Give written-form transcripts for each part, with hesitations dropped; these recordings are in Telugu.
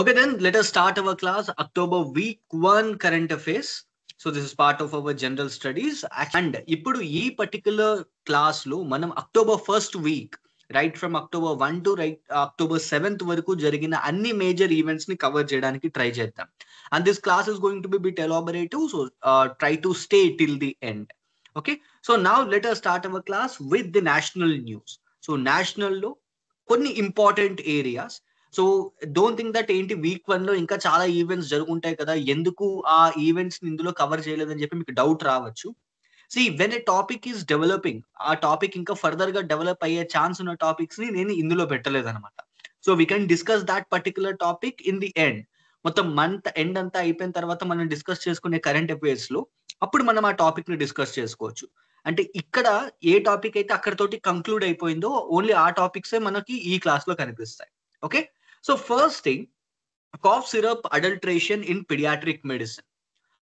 Okay, then let us start our class. October week 1 current affairs. So this is part of our general studies. And ఇప్పుడు ఈ particular class లో మనం October 1st week, right from October 1 to October 7th వరకు జరిగిన అన్ని మేజర్ ఈవెంట్స్ ని కవర్ చేయడానికి ట్రై చేద్దాం. And this class is going to be a bit elaborative, so try to stay till the end. Okay, so now let us start our class with the national news. So national లో కొన్ని important areas. So don't think that ఏంటి వీక్ 1 లో ఇంకా చాలా ఈవెంట్స్ జరుగుంటాయి కదా, ఎందుకు ఆ ఈవెంట్స్ ఇందులో కవర్ చేయలేదని చెప్పి మీకు డౌట్ రావచ్చు. See when a topic is developing, ఆ టాపిక్ ఇంకా ఫర్దర్ గా డెవలప్ అయ్యే ఛాన్స్ ఉన్న టాపిక్స్ ని నేను ఇందులో పెట్టలేదన్నమాట. So we can discuss that particular topic in the end. మొత్తం మంత్ ఎండ్ అంతా అయిపోయిన తర్వాత మనం డిస్కస్ చేసుకునే కరెంట్ అఫైర్స్ లో అప్పుడు మనం ఆ టాపిక్ ని డిస్కస్ చేసుకోవచ్చు. అంటే ఇక్కడ ఏ టాపిక్ అయితే అక్కడతోటి కంక్లూడ్ అయిపోయిందో ఓన్లీ ఆ టాపిక్సే మనకి ఈ క్లాస్ లో కనిపిస్తాయి. Okay, so first thing, cough syrup adulteration in paediatric medicine.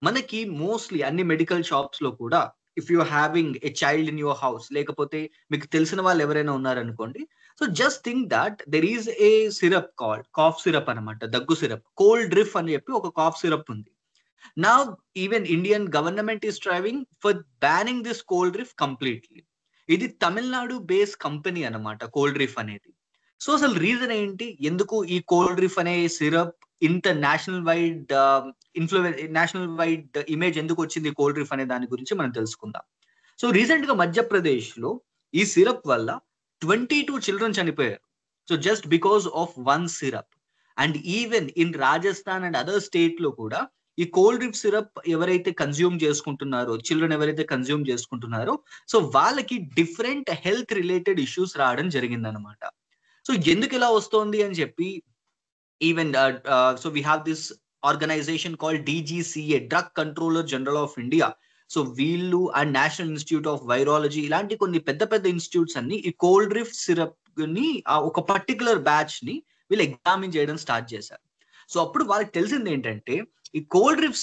మనకి మోస్ట్లీ అన్ని మెడికల్ షాప్స్ లో కూడా if you having a child in your house, లేకపోతే మీకు తెలిసిన వాళ్ళు ఎవరైనా ఉన్నారనుకోండి, so just think that there is a syrup called cough syrup అనమాట, దగ్గు సిరప్. కోల్డ్ డ్రిఫ్ అని చెప్పి ఒక కాఫ్ సిరప్ ఉంది. Now, even Indian government is striving for banning this cold reef completely. ఇది తమిళనాడు బేస్ కంపెనీ అన్నమాట కోల్డ్ రిఫ్ అనేది. సో అసలు రీజన్ ఏంటి, ఎందుకు ఈ కోల్డ్ రిఫ్ అనే సిరప్ ఇంత నేషనల్ వైడ్ ఇమేజ్ ఎందుకు వచ్చింది కోల్డ్ రిఫ్ అనే దాని గురించి మనం తెలుసుకుందాం. సో రీసెంట్ గా మధ్యప్రదేశ్ లో ఈ సిరప్ వల్ల 22 చిల్డ్రన్ చనిపోయారు. So just because of one syrup. And even in Rajasthan and other state లో కూడా ఈ కోల్డ్ రిఫ్ సిరప్ ఎవరైతే కన్జ్యూమ్ చేసుకుంటున్నారో, చిల్డ్రన్ ఎవరైతే కన్జ్యూమ్ చేసుకుంటున్నారో, సో వాళ్ళకి డిఫరెంట్ హెల్త్ రిలేటెడ్ ఇష్యూస్ రావడం జరిగిందనమాట. సో ఎందుకు ఇలా వస్తోంది అని చెప్పి, even so we have this organisation called DGCA, drug controller general of India. So వీళ్ళు and national institute of virology, ఇలాంటి కొన్ని పెద్ద పెద్ద ఇన్స్టిట్యూట్స్ అన్ని ఈ కోల్డ్ రిఫ్ సిరప్ ని ఒక పర్టికులర్ బ్యాచ్ ని వీళ్ళు ఎగ్జామిన్ చేయడం స్టార్ట్ చేశారు. సో అప్పుడు వాళ్ళకి తెలిసింది ఏంటంటే ఈ కోల్డ్ రిఫ్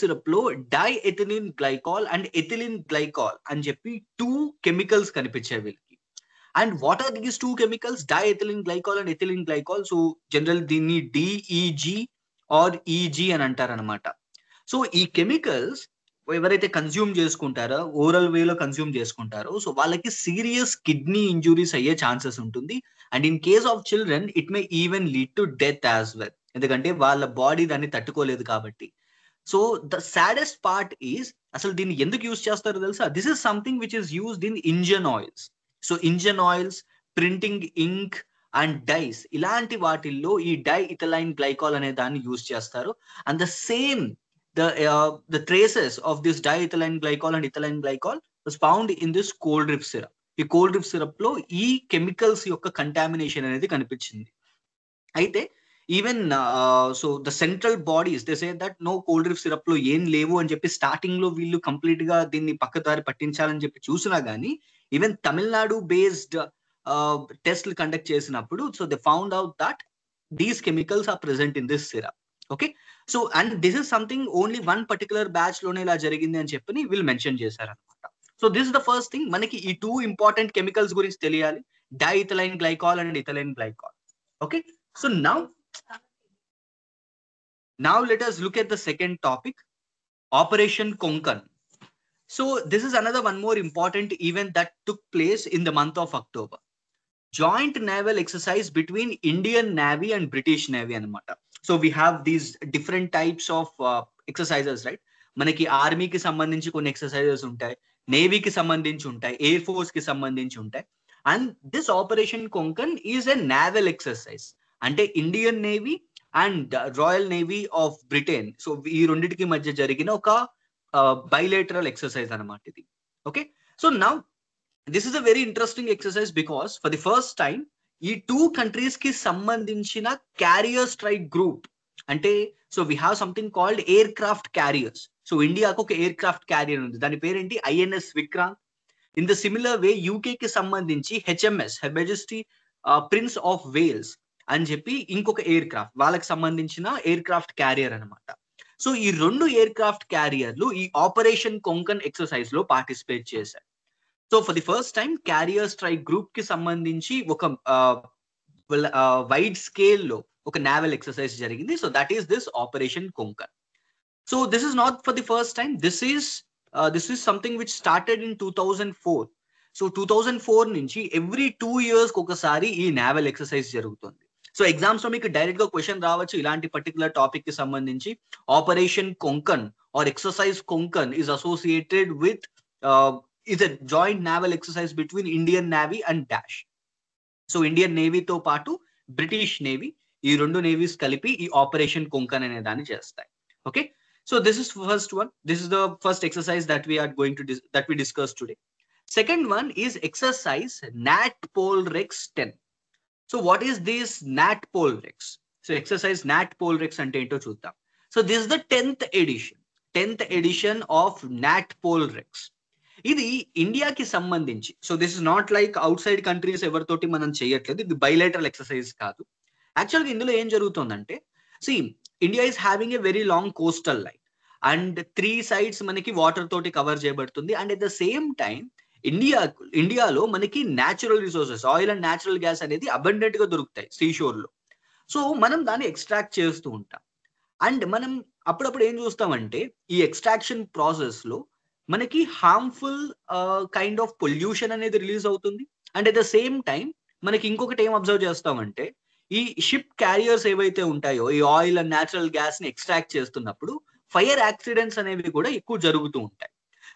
సిరప్ లో diethylene glycol and ethylene glycol అని చెప్పి 2 కెమికల్స్ కనిపించాయి వీళ్ళకి. And what are these 2 chemicals? Diethylene glycol and ethylene glycol. So general దీన్ని DEG ఆర్ EG అని అంటారనమాట. సో ఈ కెమికల్స్ ఎవరైతే కన్జ్యూమ్ చేసుకుంటారో, ఓరల్ వేలో కన్జ్యూమ్ చేసుకుంటారో, సో వాళ్ళకి సీరియస్ కిడ్నీ ఇంజురీస్ అయ్యే ఛాన్సెస్ ఉంటుంది. And in case of children it may even lead to death as well, ఎందుకంటే వాళ్ళ బాడీ దాన్ని తట్టుకోలేదు కాబట్టి. So the saddest part is, అసలు దీన్ని ఎందుకు యూజ్ చేస్తారో తెలుసా? This is something which is used in engine oils. So engine oils, printing ink and dyes, ఇలాంటి వాటిల్లో ఈ డైఇథైలిన్ గ్లైకాల్ అనే దాన్ని యూజ్ చేస్తారు. And the same the traces of this diethylene glycol and ethylene glycol was found in this cold reef syrup. ఈ కోల్డ్ రిఫ్ సిరప్ లో ఈ కెమికల్స్ యొక్క కంటామినేషన్ అనేది కనిపించింది. అయితే even so the central bodies they say that no, Coldrif syrup లో ఏం లేవు అని చెప్పి స్టార్టింగ్ లో వీళ్ళు కంప్లీట్ గా దీన్ని పక్కదారి పట్టించాలని చెప్పి చూసినా గానీ, ఈవెన్ తమిళనాడు బేస్డ్ టెస్ట్లు కండక్ట్ చేసినప్పుడు so they found out that these chemicals are present in this syrup. Okay, so and this is something only one particular batch లోనే ఇలా జరిగింది అని చెప్పి వీళ్ళు మెన్షన్ చేశారనమాట. So this is the first thing, మనకి ఈ 2 ఇంపార్టెంట్ కెమికల్స్ గురించి తెలియాలి, diethylene glycol and ethylene glycol. Okay, so now let us look at the second topic, Operation Konkan. So this is another one more important event that took place in the month of October. Joint naval exercise between Indian Navy and British Navy anamata. So we have these different types of exercises, right? మనకి ఆర్మీకి సంబంధించి కొన్ని ఎక్సర్సైజెస్ ఉంటాయి, నేవీకి సంబంధించి ఉంటాయి, ఎయిర్ ఫోర్స్ కి సంబంధించి ఉంటాయి. And this operation Konkan is a naval exercise. అంటే Indian Navy and Royal Navy of Britain, so ఈ రెండింటికి మధ్య జరిగిన ఒక బైలేటరల్ ఎక్సర్సైజ్ అనమాట ఇది. Okay, so now this is a very interesting exercise because for the first time ఈ 2 countries కి సంబంధించిన క్యారియర్ స్ట్రైక్ గ్రూప్, అంటే so we have something called aircraft carriers. So ఇండియాకు ఒక ఎయిర్ క్రాఫ్ట్ క్యారియర్ ఉంది, దాని పేరేంటి? INS Vikrant. In the similar way UK కి సంబంధించి HMS her majesty prince of Wales అని చెప్పి ఇంకొక ఎయిర్ క్రాఫ్ట్, వాళ్ళకి సంబంధించిన ఎయిర్ క్రాఫ్ట్ క్యారియర్ అనమాట. సో ఈ 2 ఎయిర్ క్రాఫ్ట్ క్యారియర్లు ఈ ఆపరేషన్ కొంకన్ ఎక్సర్సైజ్ లో పార్టిసిపేట్ చేశారు. So for the first time carrier strike group కి సంబంధించి ఒక వైడ్ స్కేల్ లో ఒక నావల్ ఎక్సర్సైజ్ జరిగింది. So that is this operation Konkan. So this is not for the first time. This is something which started in 2004. So 2004 నుంచి ఎవ్రీ 2 years ఒకసారి ఈ నావల్ ఎక్సర్సైజ్ జరుగుతుంది. సో ఎగ్జామ్స్ లో మీకు డైరెక్ట్ గా క్వశ్చన్ రావచ్చు ఇలాంటి పర్టికులర్ టాపిక్ కి సంబంధించి. Operation Konkan are exercise Konkan is associated with is a joint naval exercise between Indian Navy and Dash. So Indian నేవీతో పాటు బ్రిటిష్ నేవీ, ఈ రెండు నేవీస్ కలిపి ఈ ఆపరేషన్ కొంకన్ అనే దాన్ని చేస్తాయి. Okay, so this is first one. This is the first exercise that we are going to that we discuss today. Second one is exercise NATPOLREX 10. So what is this NATPOLREX? So exercise NATPOLREX అంటే ఏంటో చూద్దాం. So this is the 10th edition of NATPOLREX. ఇది ఇండియాకి సంబంధించి. So this is not like outside countries ఎవరితోటి మనం చేయట్లేదు, ఇది బైలేటరల్ ఎక్సర్సైజ్ కాదు. యాక్చువల్గా ఇందులో ఏం జరుగుతుందంటే, see India is having a very long coastal line and 3 sides మనకి వాటర్ తోటి కవర్ చేయబడుతుంది. And at the same time ఇండియాలో మనకి natural resources, oil and natural gas అనేది అబండెంట్ గా దొరుకుతాయి సీషోర్ లో. సో మనం దాన్ని ఎక్స్ట్రాక్ట్ చేస్తూ ఉంటాం. అండ్ మనం అప్పుడప్పుడు ఏం చూస్తామంటే ఈ ఎక్స్ట్రాక్షన్ ప్రాసెస్ లో మనకి హార్మ్ఫుల్ కైండ్ ఆఫ్ పొల్యూషన్ అనేది రిలీజ్ అవుతుంది. And at the same time మనకి ఇంకొకటి ఏం అబ్జర్వ్ చేస్తామంటే, ఈ షిప్ క్యారియర్స్ ఏవైతే ఉంటాయో ఈ ఆయిల్ అండ్ న్యాచురల్ గ్యాస్ ని ఎక్స్ట్రాక్ట్ చేస్తున్నప్పుడు ఫైర్ యాక్సిడెంట్స్ అనేవి కూడా ఎక్కువ జరుగుతూ ఉంటాయి.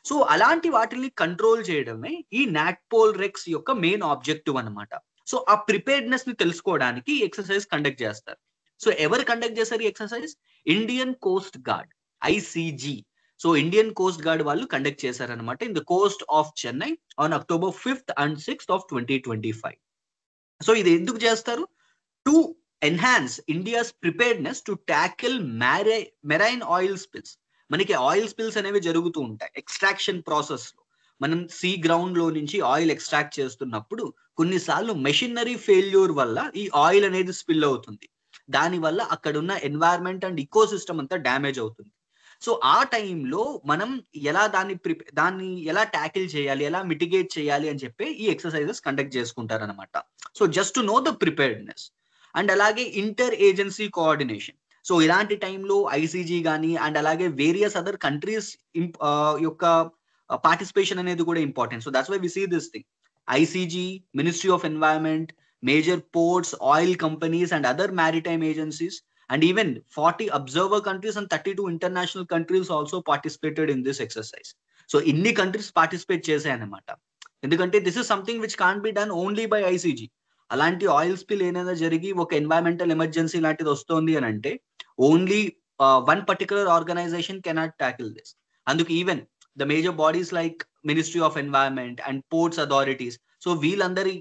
సో అలాంటి వాటిని కంట్రోల్ చేయడమే ఈ NATPOLREX యొక్క మెయిన్ ఆబ్జెక్టివ్ అనమాట. సో ఆ ప్రిపేర్డ్నెస్ ని తెలుసుకోవడానికి ఈ ఎక్సర్సైజ్ కండక్ట్ చేస్తారు. సో ఎవరు కండక్ట్ చేస్తారు ఈ exercise? Indian coast guard, ICG. So Indian coast guard వాళ్ళు కండక్ట్ చేశారనమాట in the Coast of Chennai on October 5th and 6th of 2025. So ఇది ఎందుకు చేస్తారు? To enhance India's preparedness to tackle marine oil spills. మనకి ఆయిల్ స్పిల్స్ అనేవి జరుగుతూ ఉంటాయి ఎక్స్ట్రాక్షన్ ప్రాసెస్ లో. మనం సీ గ్రౌండ్ లో నుంచి ఆయిల్ ఎక్స్ట్రాక్ట్ చేస్తున్నప్పుడు కొన్నిసార్లు మెషినరీ ఫెయిల్యూర్ వల్ల ఈ ఆయిల్ అనేది స్పిల్ అవుతుంది. దానివల్ల అక్కడ ఉన్న ఎన్వైరన్మెంట్ అండ్ ఇకో సిస్టమ్ అంతా డ్యామేజ్ అవుతుంది. సో ఆ టైంలో మనం ఎలా దాన్ని ఎలా ట్యాకిల్ చేయాలి, ఎలా మిటిగేట్ చేయాలి అని చెప్పి ఈ ఎక్సర్సైజెస్ కండక్ట్ చేసుకుంటారనమాట. So just to know the preparedness. And అలాగే ఇంటర్ ఏజెన్సీ కోఆర్డినేషన్. సో ఇలాంటి టైంలో ICG కానీ అండ్ అలాగే వేరియస్ అదర్ కంట్రీస్ యొక్క పార్టిసిపేషన్ అనేది కూడా important. So that's why we see this thing. ICG, ministry of environment, major ports, oil companies and other maritime agencies, and even 40 observer countries and 32 international countries also participated in this exercise. So inni countries participate chesayanamata, endukante this is something which can't be done only by ICG. Alanti oil spill enada jarigi oka environmental emergency lantidi vastundi ani ante only one particular organization cannot tackle this. Anduku even the major bodies like Ministry of Environment and Ports Authorities, so వీళ్ళందరి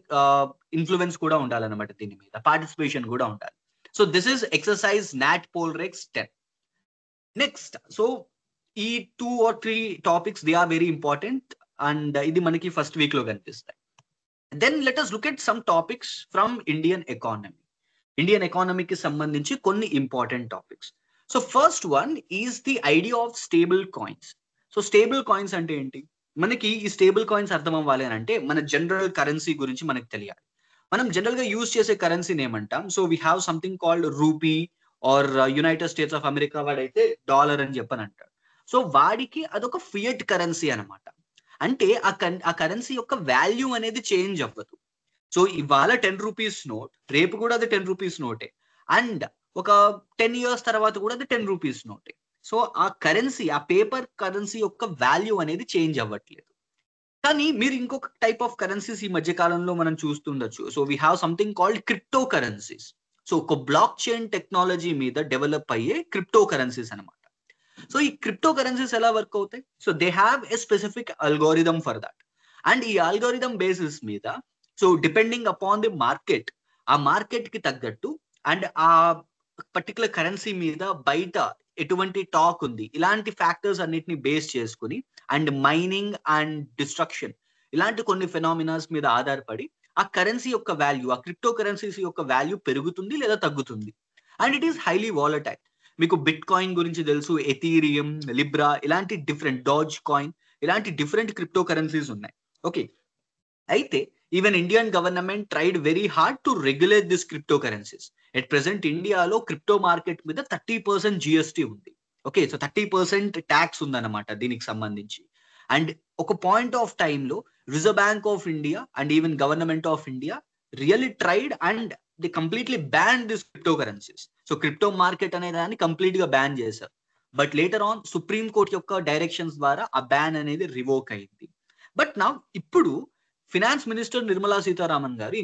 influence కూడా ఉండాలన్నమాట, దీని మీద పార్టిసిపేషన్ కూడా ఉండాలి. So this is exercise NATPOLREX 10. Next, so ఈ 2 or 3 topics they are very important and ఇది మనకి ఫస్ట్ వీక్ లో కనిపిస్తాయి. Then let us look at some topics from Indian economy. Indian ఎకానమీకి సంబంధించి కొన్ని important topics. So first one is the idea of stablecoins. So stablecoins అంటే ఏంటి? మనకి ఈ స్టేబుల్ కాయిన్స్ అర్థం అవ్వాలి అని అంటే మన జనరల్ కరెన్సీ గురించి మనకు తెలియాలి. మనం జనరల్ గా యూజ్ చేసే కరెన్సీని ఏమంటాం? So we have something called rupee are United states of America వాడైతే డాలర్ అని చెప్పని అంటాడు. సో వాడికి అదొక ఫియట్ కరెన్సీ అనమాట. అంటే ఆ కరెన్సీ యొక్క వాల్యూ అనేది చేంజ్ అవ్వదు. సో ఇవాళ 10 రూపీస్ నోట్, రేపు కూడా అది 10 రూపీస్ నోటే, అండ్ ఒక 10 years తర్వాత కూడా అది 10 రూపీస్ నోటే. సో ఆ కరెన్సీ, ఆ పేపర్ కరెన్సీ యొక్క వాల్యూ అనేది చేంజ్ అవ్వట్లేదు. కానీ మీరు ఇంకొక టైప్ ఆఫ్ కరెన్సీస్ ఈ మధ్య కాలంలో మనం చూస్తుండొచ్చు. So we have something called cryptocurrencies. So ఒక బ్లాక్ చైన్ టెక్నాలజీ మీద డెవలప్ అయ్యే క్రిప్టో కరెన్సీస్ అనమాట. సో ఈ క్రిప్టో కరెన్సీస్ ఎలా వర్క్ అవుతాయి? So they have a specific algorithm for that. And ఈ అల్గోరిథం బేసిస్ మీద, so depending upon the market, ఆ మార్కెట్ కి తగ్గట్టు అండ్ ఆ పర్టికులర్ కరెన్సీ మీద బయట ఎటువంటి టాక్ ఉంది, ఇలాంటి ఫ్యాక్టర్స్ అన్నిటిని బేస్ చేసుకుని అండ్ మైనింగ్ అండ్ డిస్ట్రక్షన్ ఇలాంటి కొన్ని ఫెనామినాస్ మీద ఆధారపడి ఆ కరెన్సీ యొక్క వాల్యూ, ఆ క్రిప్టో కరెన్సీస్ యొక్క వాల్యూ పెరుగుతుంది లేదా తగ్గుతుంది. And it is highly volatile. మీకు బిట్ కాయిన్ గురించి తెలుసు, ఎథీరియం, లిబ్రా, ఇలాంటి డిఫరెంట్, డాజ్ కాయిన్, ఇలాంటి డిఫరెంట్ క్రిప్టో కరెన్సీస్ ఉన్నాయి. ఓకే, అయితే even Indian government tried very hard to regulate this crypto currencies. At present ఇండియాలో క్రిప్టో మార్కెట్ మీద 30% జిఎస్టీ ఉంది. ఓకే, సో 30% ట్యాక్స్ ఉందన్నమాట దీనికి సంబంధించి. అండ్ ఒక పాయింట్ ఆఫ్ టైంలో reserve Bank of India and even government of India really tried and the completely ban this crypto currencies. So crypto market అనే దాన్ని కంప్లీట్ గా బ్యాన్ చేశారు. But later on supreme court యొక్క డైరెక్షన్స్ ద్వారా ఆ బ్యాన్ అనేది రివోక్ అయింది. బట్ నా ఇప్పుడు ఫినాన్స్ మినిస్టర్ నిర్మలా సీతారామన్ గారు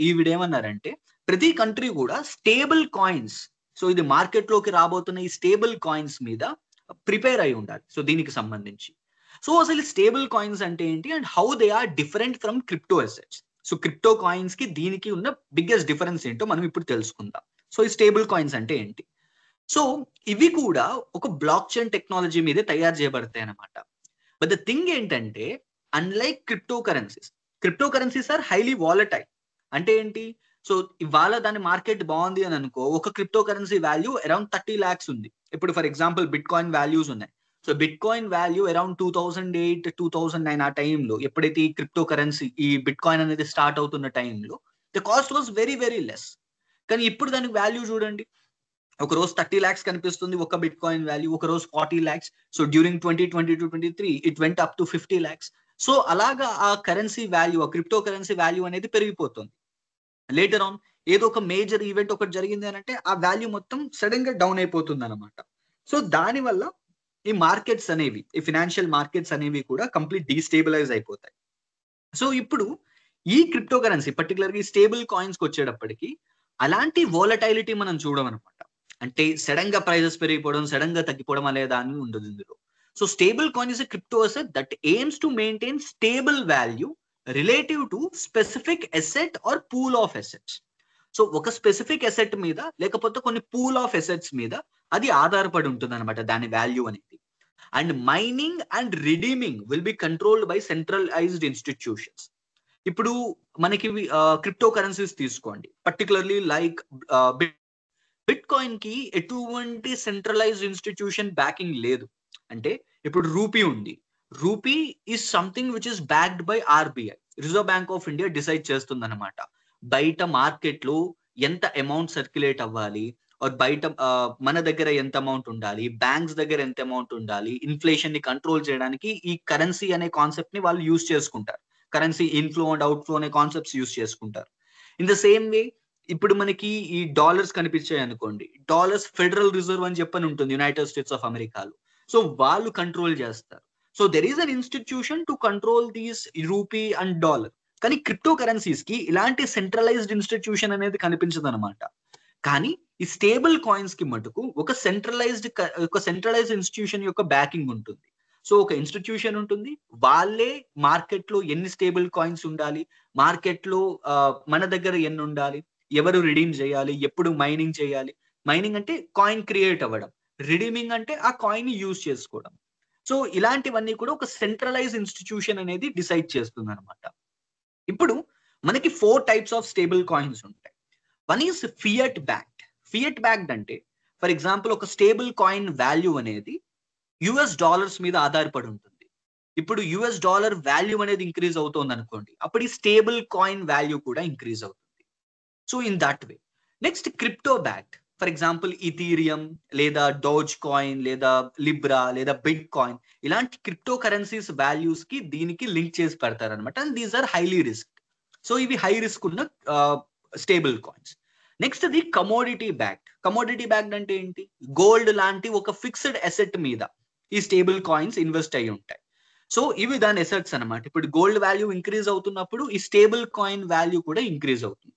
ఈవిడేమన్నారంటే ప్రతి కంట్రీ కూడా స్టేబుల్ కాయిన్స్, సో ఇది మార్కెట్ లోకి రాబోతున్న ఈ స్టేబుల్ కాయిన్స్ మీద ప్రిపేర్ అయి ఉండాలి. సో దీనికి సంబంధించి సో అసలు స్టేబుల్ కాయిన్స్ అంటే ఏంటి and how they are different from crypto assets. So crypto coins కి దీనికి ఉన్న బిగ్గెస్ట్ డిఫరెన్స్ ఏంటో మనం ఇప్పుడు తెలుసుకుందాం. సో ఈ స్టేబుల్ కాయిన్స్ అంటే ఏంటి? సో ఇవి కూడా ఒక బ్లాక్ చైన్ టెక్నాలజీ మీదే తయారు చేయబడతాయి అన్నమాట. బట్ ద థింగ్ ఏంటంటే unlike cryptocurrencies are highly volatile. అంటే ఏంటి? సో ఇవాళ దాని మార్కెట్ బాగుంది అని అనుకో, ఒక cryptocurrency value around 30 lakhs ఉంది. ఇప్పుడు for example Bitcoin values ఉన్నాయి. So Bitcoin value around 2008, 2009 ఆ టైంలో ఎప్పుడైతే ఈ క్రిప్టో కరెన్సీ ఈ బిట్ కాయిన్ అనేది స్టార్ట్ అవుతున్న టైంలో the cost was very very less. కానీ ఇప్పుడు దానికి వాల్యూ చూడండి, ఒక రోజు 30 lakhs కనిపిస్తుంది ఒక బిట్ కాయిన్ వాల్యూ, ఒక రోజు 40 lakhs. So during 2022-23 it went up to 50 lakhs. So అలాగా ఆ కరెన్సీ వాల్యూ, ఆ క్రిప్టో కరెన్సీ వాల్యూ అనేది పెరిగిపోతుంది. లేటర్ ఆన్ ఏదో ఒక మేజర్ ఈవెంట్ ఒకటి జరిగింది అని అంటే ఆ వాల్యూ మొత్తం సడన్ గా డౌన్ అయిపోతుంది అనమాట. సో దానివల్ల ఈ మార్కెట్స్ అనేవి, ఈ ఫినాన్షియల్ మార్కెట్స్ అనేవి కూడా కంప్లీట్ డీస్టేబిలైజ్ అయిపోతాయి. సో ఇప్పుడు ఈ క్రిప్టో కరెన్సీ పర్టికులర్ గా స్టేబుల్ కాయిన్స్ కి వచ్చేటప్పటికి అలాంటి వోలటైలిటీ మనం చూడమన్నమాట. అంటే సడన్ గా ప్రైజెస్ పెరిగిపోవడం, సడన్ గా తగ్గిపోవడం అనే దాన్ని ఉండదు ఇందులో. So stablecoin is a crypto asset that aims to maintain stable value relative to specific asset or pool of assets. So ఒక స్పెసిఫిక్ అసెట్ మీద లేకపోతే కొన్ని పూల్ ఆఫ్ అసెట్స్ మీద అది ఆధారపడి ఉంటుంది అనమాట దాని వాల్యూ అనేది. And mining and redeeming will be controlled by centralised institutions. ఇప్పుడు మనకి క్రిప్టో కరెన్సీస్ తీసుకోండి, పర్టికులర్లీ లైక్ బిట్ కాయిన్ కి ఎటువంటి సెంట్రలైజ్డ్ ఇన్స్టిట్యూషన్ బ్యాకింగ్ లేదు. అంటే ఇప్పుడు రూపీ ఉంది, rupee is something which is backed by RBI, reserve Bank of India decide చేస్తుంది అనమాట. బయట మార్కెట్ లో ఎంత అమౌంట్ సర్క్యులేట్ అవ్వాలి, బయట మన దగ్గర ఎంత అమౌంట్ ఉండాలి, బ్యాంక్స్ దగ్గర ఎంత అమౌంట్ ఉండాలి, ఇన్ఫ్లేషన్ ని కంట్రోల్ చేయడానికి ఈ కరెన్సీ అనే కాన్సెప్ట్ ని వాళ్ళు యూజ్ చేసుకుంటారు. Currency inflow and out flow అనే కాన్సెప్ట్స్ యూజ్ చేసుకుంటారు. ఇన్ ద సేమ్ వే ఇప్పుడు మనకి ఈ డాలర్స్ కనిపించాయి అనుకోండి, డాలర్స్ ఫెడరల్ రిజర్వ్ అని చెప్పని ఉంటుంది యునైటెడ్ స్టేట్స్ ఆఫ్ అమెరికాలో. సో వాళ్ళు కంట్రోల్ చేస్తారు. So there is an institution to control these rupee and dollar. కానీ క్రిప్టో కరెన్సీస్ కి ఇలాంటి సెంట్రలైజ్డ్ ఇన్స్టిట్యూషన్ అనేది కనిపించదు అనమాట. కానీ ఈ స్టేబుల్ కాయిన్స్ కి మటుకు ఒక సెంట్రలైజ్డ్ ఇన్స్టిట్యూషన్ యొక్క బ్యాకింగ్ ఉంటుంది. సో ఒక ఇన్స్టిట్యూషన్ ఉంటుంది, వాళ్ళే మార్కెట్ లో ఎన్ని స్టేబుల్ కాయిన్స్ ఉండాలి, మార్కెట్ లో మన దగ్గర ఎన్ని ఉండాలి, ఎవరు రిడీమ్ చేయాలి, ఎప్పుడు మైనింగ్ చేయాలి. మైనింగ్ అంటే కాయిన్ క్రియేట్ అవ్వడం, రిడీమింగ్ అంటే ఆ కాయిన్ ని యూజ్ చేసుకోవడం. సో ఇలాంటివన్నీ కూడా ఒక సెంట్రలైజ్ ఇన్స్టిట్యూషన్ అనేది డిసైడ్ చేస్తుంది అనమాట. ఇప్పుడు మనకి 4 types ఆఫ్ స్టేబుల్ కాయిన్స్ ఉంటాయి. One is fiat backed. Fiat backed అంటే ఫర్ ఎగ్జాంపుల్ ఒక స్టేబుల్ కాయిన్ వాల్యూ అనేది యుఎస్ డాలర్స్ మీద ఆధారపడి ఉంటుంది. ఇప్పుడు యుఎస్ డాలర్ వాల్యూ అనేది ఇంక్రీజ్ అవుతుంది అనుకోండి, అప్పుడు ఈ స్టేబుల్ కాయిన్ వాల్యూ కూడా ఇంక్రీజ్ అవుతుంది. So in that way. Next crypto backed, for example Ethereum లేదా డోజ్ కాయిన్ లేదా లిబ్రా లేదా బిట్ కాయిన్, ఇలాంటి క్రిప్టో కరెన్సీస్ వాల్యూస్ కి దీనికి లింక్ చేసి పెడతారు అనమాట. And these are highly risk. So ఇవి హై రిస్క్ ఉన్న stablecoins. Next the commodity backed. Commodity backed అంటే ఏంటి? గోల్డ్ లాంటి ఒక ఫిక్స్డ్ అసెట్ మీద ఈ స్టేబుల్ కాయిన్స్ ఇన్వెస్ట్ అయి ఉంటాయి. సో ఇవి దాని అసెట్స్ అనమాట. ఇప్పుడు గోల్డ్ వాల్యూ ఇంక్రీజ్ అవుతున్నప్పుడు ఈ స్టేబుల్ కాయిన్ వాల్యూ కూడా ఇంక్రీజ్ అవుతుంది.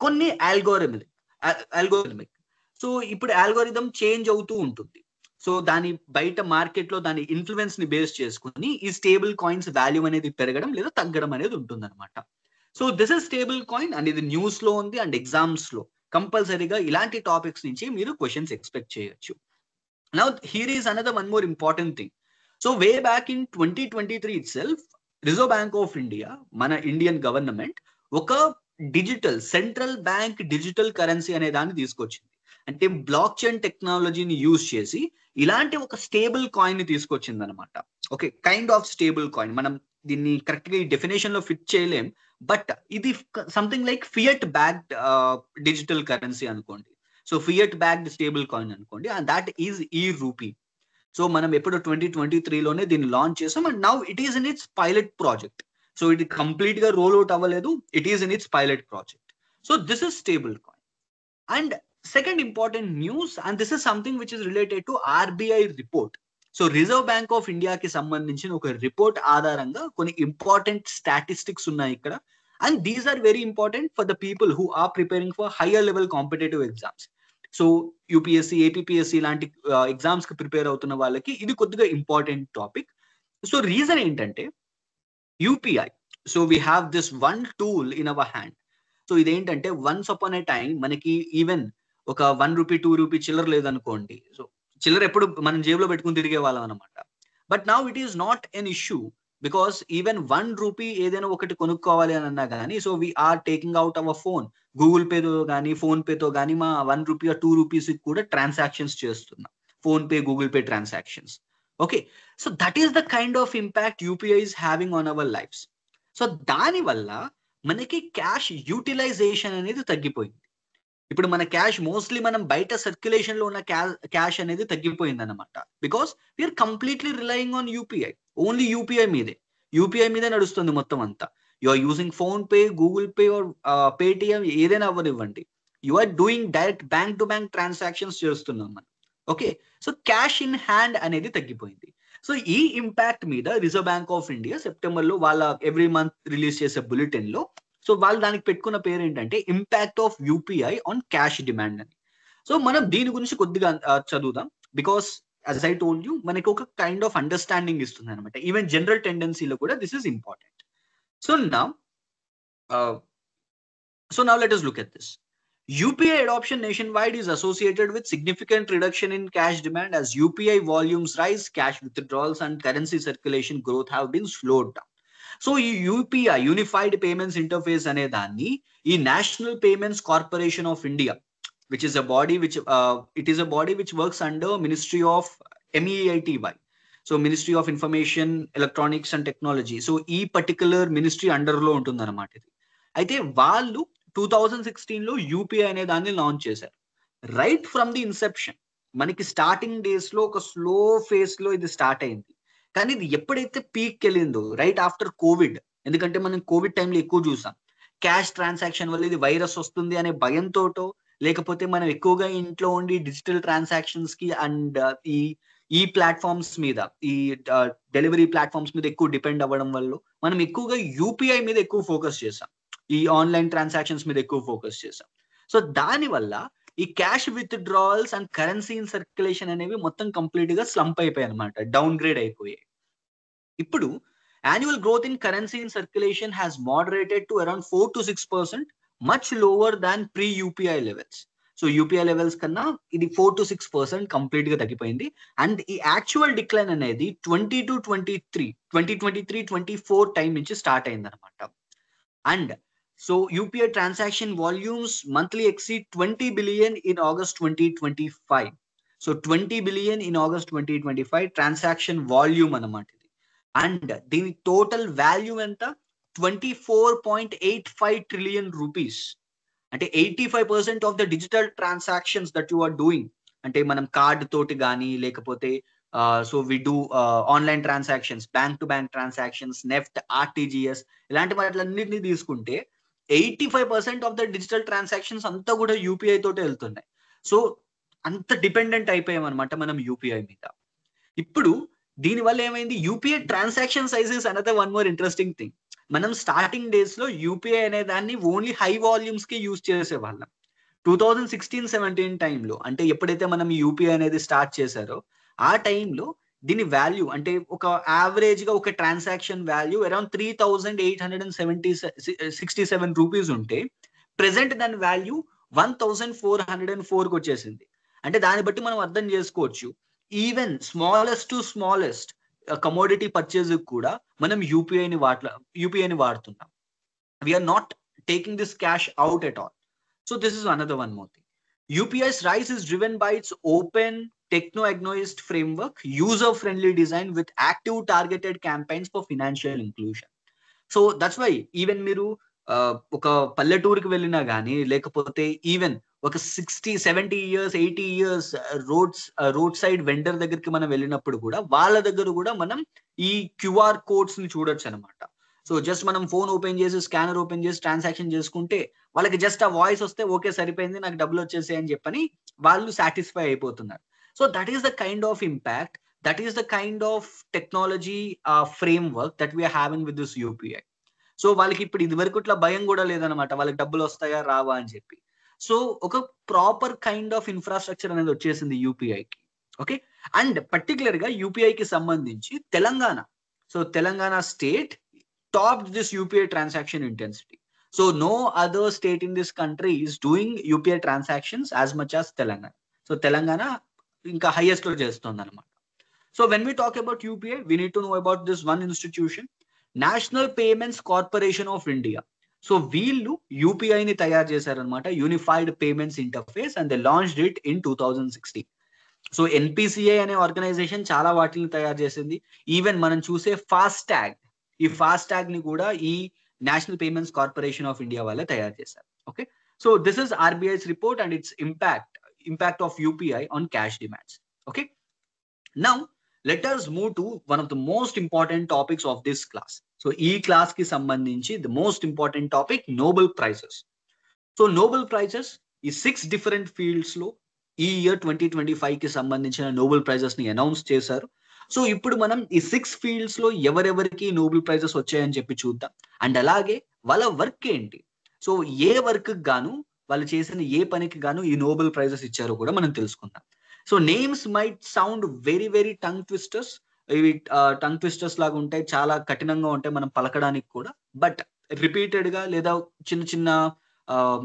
కొన్ని ఆల్గోరిథమిక్. సో ఇప్పుడు ఆల్గోరిథం చేంజ్ అవుతూ ఉంటుంది. సో దాని బయట మార్కెట్ లో దాని ఇన్ఫ్లుయెన్స్ ని బేస్ చేసుకుని ఈ స్టేబుల్ కాయిన్స్ వాల్యూ అనేది పెరగడం లేదా తగ్గడం అనేది ఉంటుంది అనమాట. So this is stablecoin and ఇది న్యూస్ లో ఉంది అండ్ ఎగ్జామ్స్ లో కంపల్సరీగా ఇలాంటి టాపిక్స్ నుంచి మీరు క్వశ్చన్స్ ఎక్స్పెక్ట్ చేయొచ్చు. Now here is another one more important thing. So way back in 2023 itself reserve Bank of India, మన ఇండియన్ గవర్నమెంట్ ఒక digital central bank digital currency అనే దాన్ని తీసుకొచ్చింది. అంటే బ్లాక్ చైన్ టెక్నాలజీని యూజ్ చేసి ఇలాంటి ఒక స్టేబుల్ కాయిన్ ని తీసుకొచ్చింది అనమాట. Okay, kind of stable coin. మనం దీన్ని కరెక్ట్ గా ఈ డెఫినేషన్ లో ఫిట్ చేయలేం, బట్ ఇది something like fiat backed digital currency అనుకోండి. So fiat backed stablecoin అనుకోండి, and that is e rupee. So మనం ఎప్పుడు 2023లోనే దీన్ని లాంచ్ చేసాం, and now it is in its pilot project. So ఇది కంప్లీట్ గా రోల్ అవుట్ అవ్వలేదు, it is in its pilot project. So this is stablecoin. And second important news, and this is something which is related to RBI report. So reserve Bank of ఇండియాకి సంబంధించిన ఒక రిపోర్ట్ ఆధారంగా కొన్ని ఇంపార్టెంట్ స్టాటిస్టిక్స్ ఉన్నాయి ఇక్కడ. And these are very important for the people who are preparing for higher level competitive exams. So UPSC, APSC లాంటి ఎగ్జామ్స్ కి ప్రిపేర్ అవుతున్న వాళ్ళకి ఇది కొద్దిగా ఇంపార్టెంట్ టాపిక్. సో రీజన్ ఏంటంటే UPI. So we have this one tool in our hand. So ఇదేంటంటే వన్స్ అపాన్ ఏ టైం మనకి ఈవెన్ ఒక 1 రూపీ 2 రూపీ చిల్లర లేదనుకోండి, సో చిల్లర ఎప్పుడు మనం జేబులో పెట్టుకుని తిరిగే వాళ్ళం అనమాట. But now it is not an issue, because even 1 rupee ఏదైనా ఒకటి కొనుక్కోవాలి అని అన్నా కానీ, so we are taking out our phone, Google పేతో కానీ ఫోన్ పేతో కానీ మా 1 రూపీ 2 రూపీస్ కూడా ట్రాన్సాక్షన్స్ చేస్తున్నాం, phone pay, Google pay transactions. Okay, so that is the kind of impact UPI is having on our lifes. So దాని వల్ల మనకి క్యాష్ యూటిలైజేషన్ అనేది తగ్గిపోయింది. ఇప్పుడు మన క్యాష్ మోస్ట్లీ మనం బయట సర్క్యులేషన్ లో ఉన్న క్యాష్ అనేది తగ్గిపోయింది అనమాట, because we are completely relying on UPI. Only UPI మీదే నడుస్తుంది మొత్తం అంతా. You are using phone pay, Google Pay or Paytm, ఏదైనా అవ్వనివ్వండి, you are doing direct bank to bank transactions చేస్తున్నాం మనం. Okay, so cash in hand అనేది తగ్గిపోయింది. సో ఈ ఇంపాక్ట్ మీద Reserve Bank of India September లో వాళ్ళ ఎవ్రీ మంత్ రిలీజ్ చేసే బులెటిన్ లో, సో వాళ్ళు దానికి పెట్టుకున్న పేరు ఏంటంటే impact of UPI on cash demand అని. సో మనం దీని గురించి కొద్దిగా చదువుదాం, because as I told you మనకి ఒక కైండ్ ఆఫ్ అండర్స్టాండింగ్ ఇస్తుంది అనమాట. ఈవెన్ జనరల్ టెండెన్సీలో కూడా this is important. So now let us look at this. UPI adoption nationwide is associated with significant reduction in cash demand. As UPI volumes rise, cash withdrawals and currency circulation growth have been slowed down. So ఈ యూపీఐ, యూనిఫైడ్ పేమెంట్స్ ఇంటర్ఫేస్ అనే దాన్ని ఈ national payments corporation of India, which is a body which it is a body which works under Ministry of MEITY, so Ministry of Information, Electronics and Technology. So ఈ పర్టికులర్ మినిస్ట్రీ అండర్ లో ఉంటుంది అనమాట ఇది. అయితే వాళ్ళు 2016 లో యూపీఐ అనే దాన్ని లాంచ్ చేశారు. రైట్ ఫ్రమ్ ది ఇన్సెప్షన్ మనకి స్టార్టింగ్ డేస్ లో ఒక స్లో ఫేస్ లో ఇది స్టార్ట్ అయింది, కానీ ఇది ఎప్పుడైతే పీక్ వెళ్ళిందో రైట్ ఆఫ్టర్ కోవిడ్, ఎందుకంటే మనం కోవిడ్ టైంలో ఎక్కువ చూసాం క్యాష్ ట్రాన్సాక్షన్ వల్ల ఇది వైరస్ వస్తుంది అనే భయంతోటో, లేకపోతే మనం ఎక్కువగా ఇంట్లో ఉండి డిజిటల్ ట్రాన్సాక్షన్స్ కి అండ్ ఈ ప్లాట్ఫామ్స్ మీద, ఈ డెలివరీ ప్లాట్ఫామ్స్ మీద ఎక్కువ డిపెండ్ అవ్వడం వల్ల మనం ఎక్కువగా యూపీఐ మీద ఎక్కువ ఫోకస్ చేసాం, ఈ ఆన్లైన్ ట్రాన్సాక్షన్స్ మీద ఎక్కువ ఫోకస్ చేసాం. సో దానివల్ల ఈ cash withdrawals and currency in circulation అనేవి మొత్తం కంప్లీట్ గా స్లంప్ అయిపోయాయి అనమాట, డౌన్ గ్రేడ్ అయిపోయాయి. ఇప్పుడు annual growth in currency in circulation has moderated to around 4 to 6%, much lower than pre UPI levels. So UPI levels కన్నా ఇది 4 to 6% కంప్లీట్ గా తగ్గిపోయింది. అండ్ ఈ యాక్చువల్ డిక్లైన్ అనేది 2023-24 టైం నుంచి స్టార్ట్ అయింది అనమాట. And so UPI transaction volumes monthly exceed 20 billion in August 2025. So 20 billion in August 2025 transaction volume అనమాట ఇది. అండ్ దీని టోటల్ వాల్యూ ఎంత, 24.85 trillion rupees. అంటే 85% of the digital transactions that you are doing, అంటే మనం కార్డ్ తోటి కానీ లేకపోతే so we do online transactions, bank to bank transactions, NEFT, RTGS, ఇలాంటి వాటిలన్నింటినీ తీసుకుంటే 85% ఆఫ్ ద డిజిటల్ ట్రాన్సాక్షన్స్ అంతా కూడా యూపీఐ తోటే వెళ్తున్నాయి. సో అంత డిపెండెంట్ అయిపోయాం అనమాట మనం యూపీఐ మీద. ఇప్పుడు దీనివల్ల ఏమైంది, UPI transaction sizes another one more interesting thing. మనం స్టార్టింగ్ డేస్ లో యూపీఐ అనే దాన్ని ఓన్లీ హై వాల్యూమ్స్ కి యూజ్ చేసేవాళ్ళం. 2016-17 టైంలో, అంటే ఎప్పుడైతే మనం యూపీఐ అనేది స్టార్ట్ చేశారో ఆ టైంలో దీని వాల్యూ, అంటే ఒక యావరేజ్ గా ఒక ట్రాన్సాక్షన్ వాల్యూ అరౌండ్ 3,867 రూపీస్ ఉంటే, ప్రెసెంట్ దాని వాల్యూ 1,404 కి వచ్చేసింది. అంటే దాన్ని బట్టి మనం అర్థం చేసుకోవచ్చు, ఈవెన్ స్మాలెస్ట్ కమోడిటీ పర్చేజ్ కూడా మనం యూపీఐని వాడుతున్నాం. We are not taking this cash out at all. So this is another one more thing. UPI's rise is driven by its open, techno-agnostic framework, user-friendly design with active targeted campaigns for financial inclusion. So that's why even మీరు ఒక పల్లెటూరుకి వెళ్ళినా గానీ, లేకపోతే ఈవెన్ ఒక 60, 70 years, 80 years road side vendor దగ్గరికి మనం వెళ్ళినప్పుడు కూడా, వాళ్ళ దగ్గర కూడా మనం ఈ క్యూఆర్ కోడ్స్‌ని చూడొచ్చనమాట. సో, జస్ట్ మనం ఫోన్ ఓపెన్ చేసి, స్కానర్ ఓపెన్ చేసి ట్రాన్సాక్షన్ చేసుకుంటే, వాళ్ళకి జస్ట్ ఆ వాయిస్ వస్తే ఓకే సరిపోయింది. నాకు డబ్బులొచ్చేసాయి అని చెప్పని వాళ్ళు సాటిస్ఫై అయిపోతున్నారు. So, that is the kind of impact. That is the kind of technology framework that we are having with this UPI. So వాళ్ళకి ఇప్పుడు ఇదివరకు ఇట్లా భయం కూడా లేదనమాట. వాళ్ళకి డబ్బులు వస్తాయా? రావా? అని చెప్పి. సో ఒక ప్రాపర్ కైండ్ ఆఫ్ ఇన్‌ఫ్రాస్ట్రక్చర్ అనేది వచ్చేసింది యూపీఐకి. ఓకే. అండ్ పర్టిక్యులర్‌గా యూపీఐకి సంబంధించి Telangana. So Telangana state topped this UPI transaction intensity. So no other state in this country is doing UPI transactions as much as Telangana. So Telangana ఇంకా హైయెస్ట్ లో చేస్తుందన్నమాట. So when we talk about UPI, we need to know about this one institution, National Payments Corporation of India. So వీళ్ళు యూపీఐని తయారు చేశారనమాట, unified payments interface, and they launched it in 2016. So NPCI అనే ఆర్గనైజేషన్ చాలా వాటిని తయారు చేసింది. ఈవెన్ మనం చూసే ఫాస్టాగ్, ఈ ఫాస్టాగ్ ని కూడా ఈ national payments corporation of India వాళ్ళే తయారు చేశారు. Okay. So this is RBI's report and it's impact of UPI on cash demands. Okay. Now let us move to one of the most important topics of this class. So ఈ క్లాస్ కి సంబంధించి the most important topic, Nobel Prizes. So Nobel Prizes ఈ 6 different fields లో ఈ ఇయర్ 2025 కి సంబంధించిన నోబెల్ ప్రైజెస్ ని అనౌన్స్ చేశారు. సో ఇప్పుడు మనం ఈ 6 ఫీల్డ్స్ లో ఎవరెవరికి నోబెల్ ప్రైజెస్ వచ్చాయని చెప్పి చూద్దాం. అండ్ అలాగే వాళ్ళ వర్క్ ఏంటి, సో ఏ వర్క్ గాను, వాళ్ళు చేసిన ఏ పనికి గాను ఈ నోబెల్ ప్రైజెస్ ఇచ్చారో కూడా మనం తెలుసుకుందాం. So names might sound very very tongue twisters. ఇవి టంగ్ ట్విస్టర్స్ లాగా ఉంటాయి, చాలా కఠినంగా ఉంటాయి మనం పలకడానికి కూడా. బట్ రిపీటెడ్ గా లేదా చిన్న చిన్న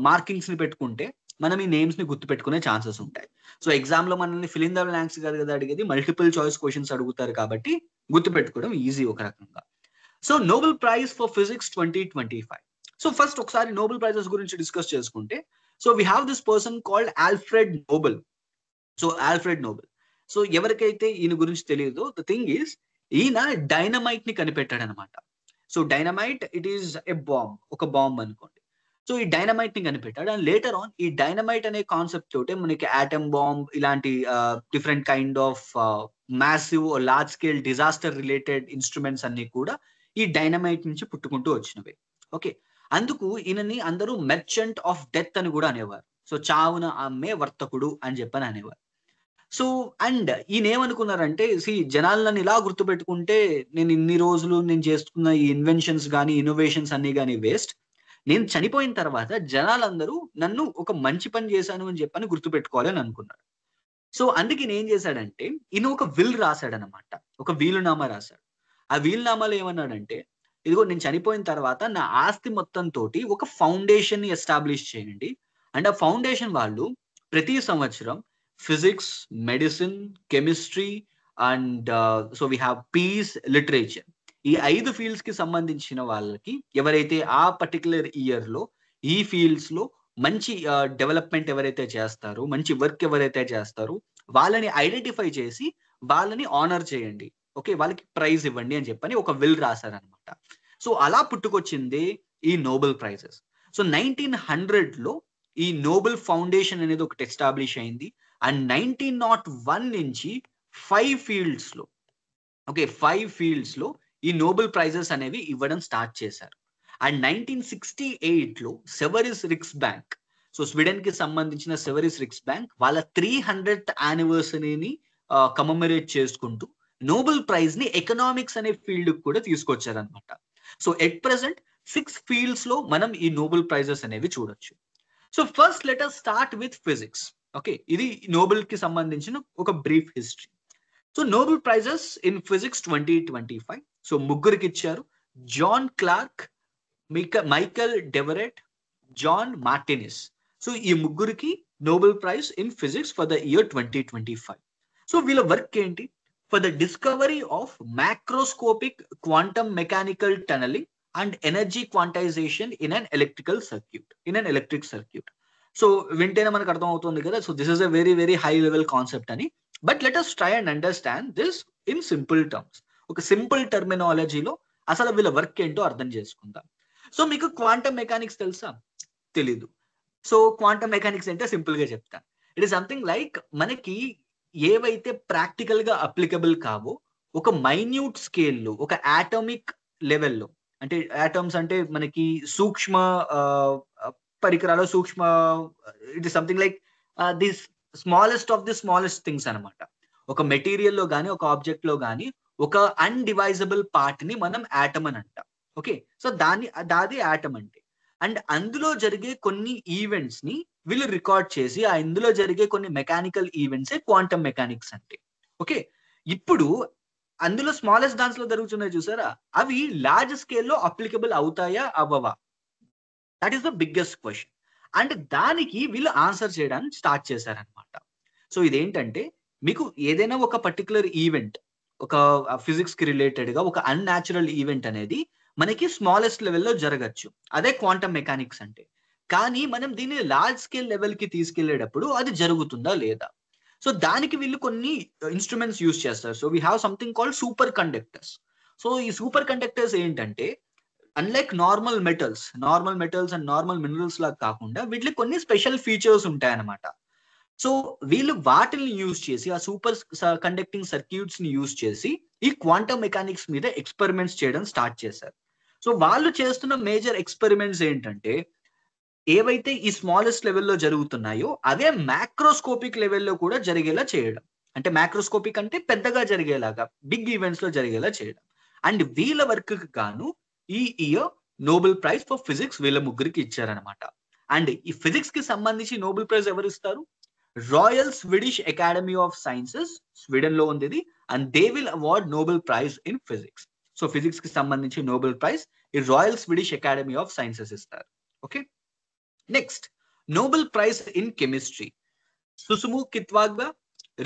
మార్కింగ్స్ ని పెట్టుకుంటే మనం ఈ నేమ్స్ ని గుర్తు పెట్టుకునే ఛాన్సెస్ ఉంటాయి. సో ఎగ్జామ్ లో మనల్ని ఫిల్ ఇన్ ద బ్లాంక్స్ కాదు కదా అడిగేది, మల్టిపుల్ చాయిస్ క్వశ్చన్స్ అడుగుతారు కాబట్టి గుర్తు పెట్టుకోవడం ఈజీ ఒక రకంగా. So Nobel Prize for physics 2025. So first ఒకసారి నోబెల్ ప్రైజెస్ గురించి డిస్కస్ చేసుకుంటే, so we have this person called Alfred Nobel. So Alfred Nobel, so ఎవరికైతే ఈయన గురించి తెలియదో, ద థింగ్ ఈస్ ఈయన డైనమైట్ ని కనిపెట్టాడు అనమాట. So dynamite it is a bomb, ఒక బాంబ్ అనుకోండి. సో ఈ డైనమైట్ ని కనిపెట్టాడు. అండ్ లేటర్ ఆన్ ఈ డైనమైట్ అనే కాన్సెప్ట్ తోటే మనకి ఆటమ్ బాంబ్ ఇలాంటి different kind of massive large scale disaster related instruments అన్ని కూడా ఈ డైనమైట్ నుంచి పుట్టుకుంటూ వచ్చినవి. ఓకే. అందుకు ఈయనని అందరూ మెర్చెంట్ ఆఫ్ డెత్ అని కూడా అనేవారు. సో చావున అమ్మే వర్తకుడు అని చెప్పని అనేవారు. సో అండ్ ఈయన ఏమనుకున్నారంటే, జనాలు నన్ను ఇలా గుర్తుపెట్టుకుంటే నేను ఇన్ని రోజులు నేను చేస్తున్న ఈ ఇన్వెన్షన్స్ కానీ ఇన్నోవేషన్స్ అన్ని కానీ వేస్ట్. నేను చనిపోయిన తర్వాత జనాలందరూ నన్ను ఒక మంచి పని చేశాను అని చెప్పని గుర్తుపెట్టుకోవాలి అని అనుకున్నాడు. సో అందుకే ఈయన ఏం చేశాడంటే, ఈయన ఒక విల్ రాశాడనమాట, ఒక వీలునామా రాశాడు. ఆ వీలునామాలో ఏమన్నాడంటే, ఇదిగో నేను చనిపోయిన తర్వాత నా ఆస్తి మొత్తం తోటి ఒక ఫౌండేషన్ ని ఎస్టాబ్లిష్ చేయండి. అండ్ ఆ ఫౌండేషన్ వాళ్ళు ప్రతి సంవత్సరం physics, medicine, chemistry and so we have piece, literature, ఈ 5 ఫీల్డ్స్ కి సంబంధించిన వాళ్ళకి ఎవరైతే ఆ పర్టికులర్ ఇయర్ లో ఈ ఫీల్డ్స్ లో మంచి డెవలప్మెంట్ ఎవరైతే చేస్తారో, మంచి వర్క్ ఎవరైతే చేస్తారో వాళ్ళని ఐడెంటిఫై చేసి వాళ్ళని ఆనర్ చేయండి. ఓకే, వాళ్ళకి ప్రైజ్ ఇవ్వండి అని చెప్పని ఒక విల్ రాశారనమాట. సో అలా పుట్టుకొచ్చింది ఈ నోబెల్ ప్రైజెస్. సో 1900 లో ఈ నోబెల్ ఫౌండేషన్ అనేది ఒకటి ఎస్టాబ్లిష్ అయింది. అండ్ 1901 నుంచి 5 ఫీల్డ్స్ లో, ఓకే 5 ఫీల్డ్స్ లో ఈ నోబెల్ ప్రైజెస్ అనేవి ఇవ్వడం స్టార్ట్ చేశారు. అండ్ 1968 లో Sveriges Riksbank, so Sweden కి సంబంధించిన సెవెరిస్ రిక్స్ బ్యాంక్ వాళ్ళ 300th యానివర్సరీని కమమరేట్ చేసుకుంటూ నోబెల్ ప్రైజ్ ని ఎకనామిక్స్ అనే ఫీల్డ్ కూడా తీసుకొచ్చారనమాట. సో ఎట్ ప్రెసెంట్ 6 ఫీల్డ్స్ లో మనం ఈ నోబెల్ ప్రైజెస్ అనేవి చూడొచ్చు. So first let us start with physics. Okay, ఇది నోబెల్ కి సంబంధించిన ఒక brief history. So Nobel prizes in physics 2025 so ముగ్గురికి ఇచ్చారు. John Clarke, Michel Devoret, John Martinis. So ఈ ముగ్గురికి Nobel Prize in physics for the year 2025. So వీళ్ళ వర్క్ ఏంటి? For the discovery of macroscopic quantum mechanical tunnelling and energy quantization in an electric circuit. So వింటేనే మనకు అర్థం అవుతుంది కదా, so this is a very very high level concept అని. But let us try and understand this in simple terms. ఒక సింపుల్ టర్మినాలజీలో అసలు వీళ్ళ వర్క్ ఏంటో అర్థం చేసుకుందాం. సో మీకు క్వాంటమ్ మెకానిక్స్ తెలుసా? తెలీదు. సో క్వాంటమ్ మెకానిక్స్ అంటే సింపుల్ గా చెప్తాను. ఇట్ ఇస్ సంథింగ్ లైక్ మనకి ఏవైతే ప్రాక్టికల్ గా అప్లికబుల్ కావో ఒక మైన్యూట్ స్కేల్లో, ఒక ఆటమిక్ లెవెల్లో, అంటే ఆటమ్స్ అంటే మనకి సూక్ష్మ పరికరాలు, సూక్ష్మ, it is something like this smallest of the smallest things అనమాట. ఒక మెటీరియల్ లో గానీ, ఒక ఆబ్జెక్ట్ లో గానీ ఒక అన్డివైజబుల్ పార్ట్ ని మనం ఆటమ్ అని అంటాం. ఓకే, సో దాది ఆటమ్ అంటే. అండ్ అందులో జరిగే కొన్ని ఈవెంట్స్ ని వీళ్ళు రికార్డ్ చేసి ఆ ఇందులో జరిగే కొన్ని మెకానికల్ ఈవెంట్స్ క్వాంటమ్ మెకానిక్స్ అంటే. ఓకే, ఇప్పుడు అందులో స్మాలెస్ట్ డాన్స్ లో జరుగుతున్నాయి చూసారా, అవి లార్జ్ స్కేల్లో అప్లికబుల్ అవుతాయా అవ్వవా? That is the biggest question. And దానికి వీళ్ళు ఆన్సర్ చేయడానికి స్టార్ట్ చేశారనమాట. సో ఇదేంటంటే మీకు ఏదైనా ఒక పర్టికులర్ ఈవెంట్, ఒక ఫిజిక్స్ కి రిలేటెడ్ గా ఒక అన్యాచురల్ ఈవెంట్ అనేది మనకి స్మాలెస్ట్ లెవెల్లో జరగచ్చు, అదే క్వాంటమ్ మెకానిక్స్ అంటే. కానీ మనం దీన్ని లార్జ్ స్కేల్ లెవెల్ కి తీసుకెళ్లేటప్పుడు అది జరుగుతుందా లేదా? సో దానికి వీళ్ళు కొన్ని ఇన్స్ట్రుమెంట్స్ యూజ్ చేస్తారు. So we have something called super conductors. So ఈ సూపర్ కండక్టర్స్ ఏంటంటే unlike normal metals and normal minerals లాగా కాకుండా వీటికి కొన్ని స్పెషల్ ఫీచర్స్ ఉంటాయన్నమాట. సో వీళ్ళు వాటిని యూజ్ చేసి, ఆ సూపర్ కండక్టింగ్ సర్క్యూట్స్ ని యూజ్ చేసి ఈ క్వాంటమ్ మెకానిక్స్ మీద ఎక్స్పెరిమెంట్స్ చేయడం స్టార్ట్ చేశారు. సో వాళ్ళు చేస్తున్న మేజర్ ఎక్స్పెరిమెంట్స్ ఏంటంటే ఏవైతే ఈ స్మాలెస్ట్ లెవెల్లో జరుగుతున్నాయో అవే మ్యాక్రోస్కోపిక్ లెవెల్లో కూడా జరిగేలా చేయడం. అంటే మ్యాక్రోస్కోపిక్ అంటే పెద్దగా జరిగేలాగా, బిగ్ ఈవెంట్స్ లో జరిగేలా చేయడం. అండ్ వీళ్ళ వర్క్ గాను ఈ year Nobel Prize for physics వీళ్ళ ముగ్గురికి ఇచ్చారనమాట. అండ్ ఈ ఫిజిక్స్ కి సంబంధించి నోబెల్ ప్రైజ్ ఎవరు ఇస్తారు? Royal Swedish Academy of Sciences, Sweden లో ఉంది, and they will award Nobel Prize in physics. So physics కి సంబంధించి నోబెల్ ప్రైజ్ ఈ Royal Swedish Academy of Sciences ఇస్తారు. Okay, next Nobel Prize in chemistry, Susumu Kitagawa,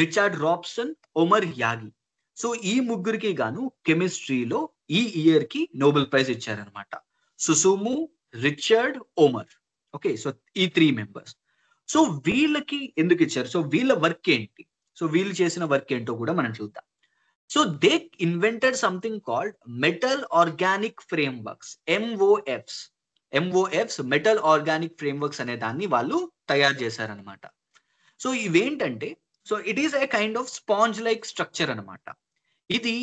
Richard Robson, Omar Yaghi. So ఈ ముగ్గురికి గాను కెమిస్ట్రీలో ఈ ఇయర్ కి నోబెల్ ప్రైజ్ ఇచ్చారనమాట. సుసుము, రిచర్డ్, ఒమర్. ఓకే, సో ఈ 3 మెంబర్స్. సో వీళ్ళకి ఎందుకు ఇచ్చారు? సో వీళ్ళ వర్క్ ఏంటి? సో వీళ్ళు చేసిన వర్క్ ఏంటో కూడా మనం చూద్దాం. So they invented something called metal organic frameworks, MOFs, metal organic frameworks అనే దాన్ని వాళ్ళు తయారు చేశారనమాట. సో ఇవేంటంటే, so it is a kind of sponge like structure అనమాట. ఇది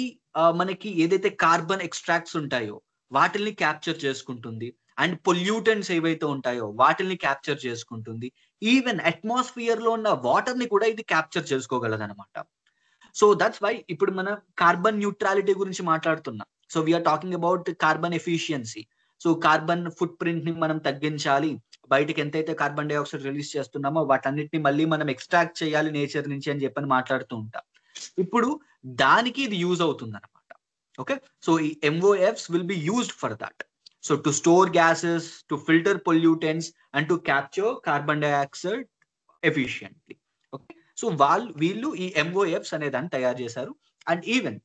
మనకి ఏదైతే కార్బన్ ఎక్స్ట్రాక్ట్స్ ఉంటాయో వాటిల్ని క్యాప్చర్ చేసుకుంటుంది, అండ్ పొల్యూటెంట్స్ ఏవైతే ఉంటాయో వాటిల్ని క్యాప్చర్ చేసుకుంటుంది. ఈవెన్ అట్మాస్ఫియర్ లో ఉన్న వాటర్ ని కూడా ఇది క్యాప్చర్ చేసుకోగలదు అనమాట. సో దట్స్ వై ఇప్పుడు మనం కార్బన్ న్యూట్రాలిటీ గురించి మాట్లాడుతున్నాం. So we are talking about carbon efficiency. So carbon footprint ని మనం తగ్గించాలి, బయటకి ఎంతైతే కార్బన్ డైఆక్సైడ్ రిలీజ్ చేస్తున్నామో వాటన్నిటిని మళ్ళీ మనం ఎక్స్ట్రాక్ట్ చేయాలి నేచర్ నుంచి అని చెప్పని మాట్లాడుతూ ఉంటాం. ఇప్పుడు దానికి ఇది యూజ్ అవుతుంది అనమాట. ఓకే, సో ఈ MOFs will be used for that. So to store gases, to filter pollutants and to capture carbon dioxide efficiently. Okay, so వీళ్ళు ఈ ఎంఓఎఫ్స్ అనే దాన్ని తయారు చేశారు. అండ్ ఈవెన్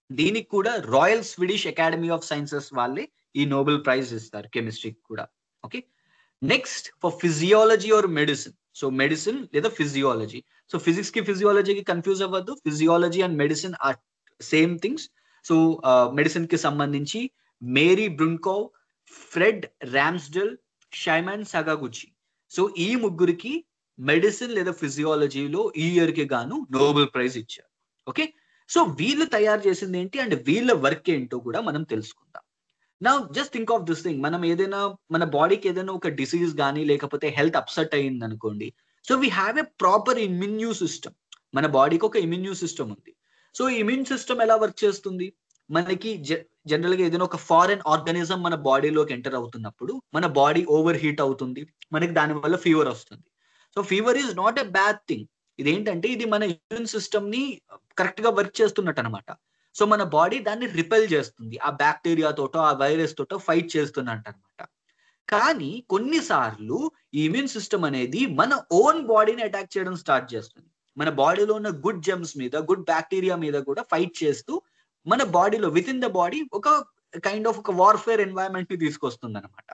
దీనికి కూడా royal Swedish Academy of sciences వాళ్ళే ఈ నోబెల్ ప్రైజ్ ఇస్తారు కెమిస్ట్రీకి కూడా. Okay, next for physiology are medicine. So medicine లేదా ఫిజియాలజీ. సో ఫిజిక్స్ కి ఫిజియాలజీకి కన్ఫ్యూజ్ అవ్వద్దు, physiology and medicine or same things. So medicine కి సంబంధించి మేరీ బ్రున్కోవ్, ఫ్రెడ్ రామ్స్డెల్, షైమన్ సగాగుచి. సో ఈ ముగ్గురికి మెడిసిన్ లేదా ఫిజియాలజీలో ఈ ఇయర్ కి గాను నోబెల్ ప్రైజ్ ఇచ్చారు. ఓకే, సో వీళ్ళు తయారు చేసింది ఏంటి అండ్ వీళ్ళ వర్క్ ఏంటో కూడా మనం తెలుసుకుందాం. Now just think of this thing. మనం ఏదైనా మన బాడీకి ఏదైనా ఒక డిసీజ్ కానీ లేకపోతే హెల్త్ అప్సెట్ అయ్యింది అనుకోండి, so we have a proper immune system. మన బాడీకి ఒక ఇమ్యూన్ సిస్టమ్ ఉంది. సో ఇమ్యూన్ సిస్టమ్ ఎలా వర్క్ చేస్తుంది? మనకి జనరల్ గా ఏదైనా ఒక ఫారెన్ ఆర్గానిజం మన బాడీలోకి ఎంటర్ అవుతున్నప్పుడు మన బాడీ ఓవర్ హీట్ అవుతుంది, మనకి దానివల్ల ఫీవర్ వస్తుంది. So fever is not a bad thing. ఇదేంటంటే ఇది మన ఇమ్యూన్ సిస్టమ్ ని కరెక్ట్ గా వర్క్ చేస్తున్నట్టు అనమాట. సో మన బాడీ దాన్ని రిపెల్ చేస్తుంది, ఆ బ్యాక్టీరియా తోటో ఆ వైరస్ తోటో ఫైట్ చేస్తున్నట్టు అనమాట. కానీ కొన్నిసార్లు ఈ ఇమ్యూన్ సిస్టమ్ అనేది మన ఓన్ బాడీని అటాక్ చేయడం స్టార్ట్ చేస్తుంది. మన బాడీలో ఉన్న గుడ్ జెమ్స్ మీద, గుడ్ బ్యాక్టీరియా మీద కూడా ఫైట్ చేస్తూ మన బాడీలో విత్ ఇన్ ద బాడీ ఒక కైండ్ ఆఫ్ ఒక వార్ఫేర్ ఎన్వైరన్మెంట్ ని తీసుకొస్తుంది అనమాట.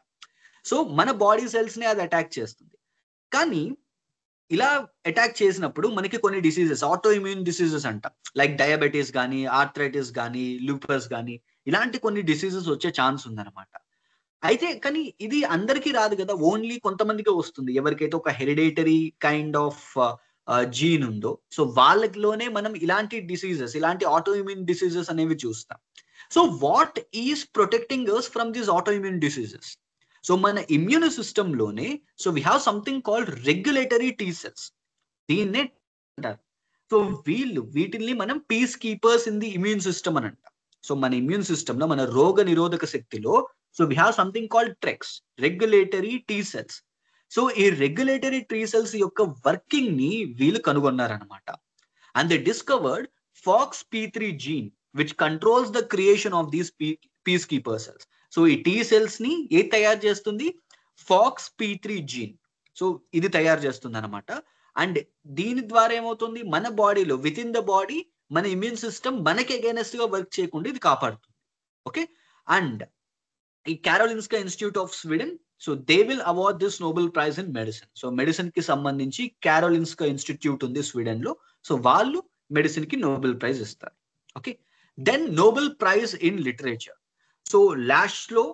సో మన బాడీ సెల్స్ ని అది అటాక్ చేస్తుంది. కానీ ఇలా అటాక్ చేసినప్పుడు మనకి కొన్ని డిసీజెస్, ఆటో ఇమ్యూన్ డిసీజెస్ అంట, లైక్ డయాబెటీస్ కానీ, ఆర్థరైటిస్ కానీ, లూపస్ కానీ, ఇలాంటి కొన్ని డిసీజెస్ వచ్చే ఛాన్స్ ఉందన్నమాట. అయితే కానీ ఇది అందరికీ రాదు కదా, ఓన్లీ కొంతమందికే వస్తుంది. ఎవరికైతే ఒక హెరిడేటరీ కైండ్ ఆఫ్ జీన్ ఉందో, సో వాళ్ళలోనే మనం ఇలాంటి డిసీజెస్, ఇలాంటి ఆటోఇమ్యూన్ డిసీజెస్ అనేవి చూస్తాం. So what is protecting us from these autoimmune diseases? So మన ఇమ్యూన్ సిస్టమ్ లోనే so we have something called regulatory T cells, దీన్నే అంటారు. సో వీటిని మనం peacekeepers in the immune system అని అంటాం. సో మన ఇమ్యూన్ సిస్టమ్ లో, మన రోగ నిరోధక శక్తిలో, so we have something called Tregs, regulatory T cells. So ఈ రెగ్యులేటరీ టీ సెల్స్ యొక్క వర్కింగ్ ని వీళ్ళు కనుగొన్నారనమాట. And they discovered FOXP3 gene which controls the creation of these peacekeeper cells. So ఈ టీ సెల్స్ ని ఏది తయారు చేస్తుంది? FOXP3 gene. సో ఇది తయారు చేస్తుంది అనమాట. అండ్ దీని ద్వారా ఏమవుతుంది, మన బాడీలో విత్ ఇన్ ద బాడీ మన ఇమ్యూన్ సిస్టమ్ మనకి అగైనెస్ట్ గా వర్క్ చేయకుండా ఇది కాపాడుతుంది. ఓకే. అండ్ ఈ Karolinska Institute of Sweden, so they will award this Nobel Prize in medicine. So medicine కి సంబంధించి కారోలిన్స్కా ఇన్స్టిట్యూట్ ఉంది స్వీడన్ లో, సో వాళ్ళు మెడిసిన్ కి నోబెల్ ప్రైజ్ ఇస్తారు. Okay. Then Nobel Prize in literature. So László,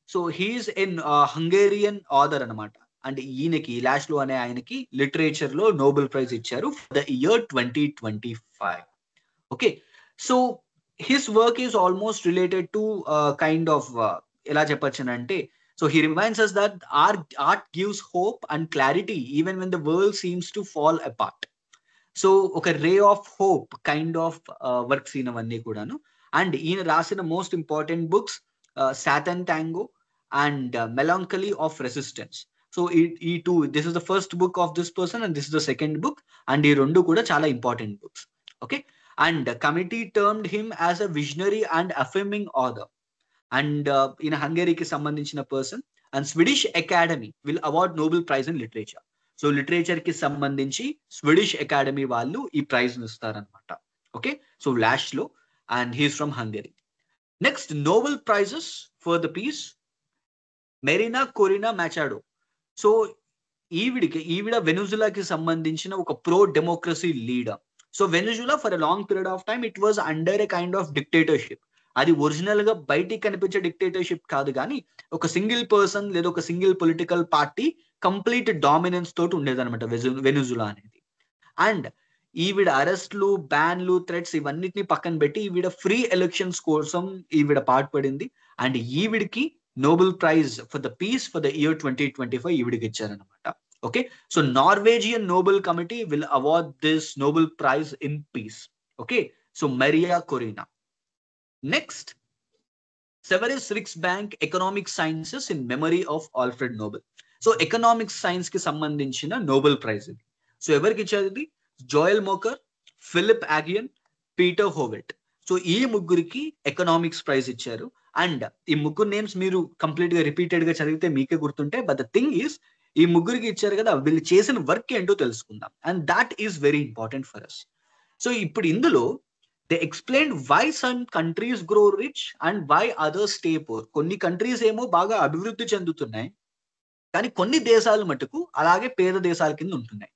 so he's an Hungarian author అనమాట. అంటే ఈయనకి, లాష్లో అనే ఆయనకి లిటరేచర్ లో నోబెల్ ప్రైజ్ ఇచ్చారు for the year 2025. Okay. So his work is almost related to kind of ఎలా చెప్పొచ్చునంటే, so he reminds us that art gives hope and clarity even when the world seems to fall apart. So ఒక ray of hope kind of works ఈయనవన్నీ కూడాను. అండ్ ఈయన రాసిన most important books Satantango and Melancholy of Resistance. So ఈ two, this is the first book of this person and this is the second book. And ఈ రెండు కూడా చాలా important books. Okay. And committee termed him as a visionary and affirming author. And ఈయన హంగేరీకి సంబంధించిన person. And Swedish Academy will award Nobel Prize in literature. So literature కి సంబంధించి స్వీడిష్ అకాడమీ వాళ్ళు ఈ ప్రైజ్ ఇస్తారనమాట. Okay. So László, and he's from Hungary. Next Nobel prizes for the peace, Maria Corina Machado. So ఈవిడ వెనుజులాకి సంబంధించిన ఒక pro democracy leader. So Venezuela for a long period of time it was under a kind of dictatorship. అది ఒరిజినల్ గా బయటికి కనిపించే డిక్టేటర్షిప్ కాదు, కానీ ఒక సింగిల్ పర్సన్ లేదా ఒక single political party complete dominance తోటి ఉండేదన్నమాట వెనుజులా అనేది. అండ్ ఈవిడ అరెస్ట్లు, బ్యాన్లు, థ్రెట్స్ ఇవన్నిటిని పక్కన పెట్టి ఈవిడ ఫ్రీ ఎలక్షన్స్ కోసం ఈవిడ పాటుపడింది. అండ్ ఈవిడికి Nobel Prize for the peace for the year 2025 ఈవిడికి ఇచ్చారనమాట. Okay. So Norwegian Nobel Committee will award this Nobel Prize in peace. Okay. So Maria Corina. Next, Sveriges Riksbank economic sciences in memory of Alfred Nobel. So economics science కి సంబంధించిన నోబెల్ ప్రైజ్ ఇది. సో ఎవరికి ఇచ్చారు ఇది? Joel Mokyr, Philippe Aghion, Peter Howitt. So ఈ ముగ్గురికి ఎకనామిక్స్ ప్రైజ్ ఇచ్చారు. అండ్ ఈ ముగ్గురు నేమ్స్ మీరు కంప్లీట్ గా రిపీటెడ్ గా చదివితే మీకే గుర్తుంటే, బట్ ద థింగ్ ఈస్ ఈ ముగ్గురికి ఇచ్చారు కదా, వీళ్ళు చేసిన వర్క్ ఏంటో తెలుసుకుందాం. And that is very important for us. So ఇప్పుడు ఇందులో they explained why some countries grow rich and why others stay poor. కొన్ని కంట్రీస్ ఏమో బాగా అభివృద్ధి చెందుతున్నాయి, కానీ కొన్ని దేశాలు మటుకు అలాగే పేద దేశాల కింద ఉంటున్నాయి.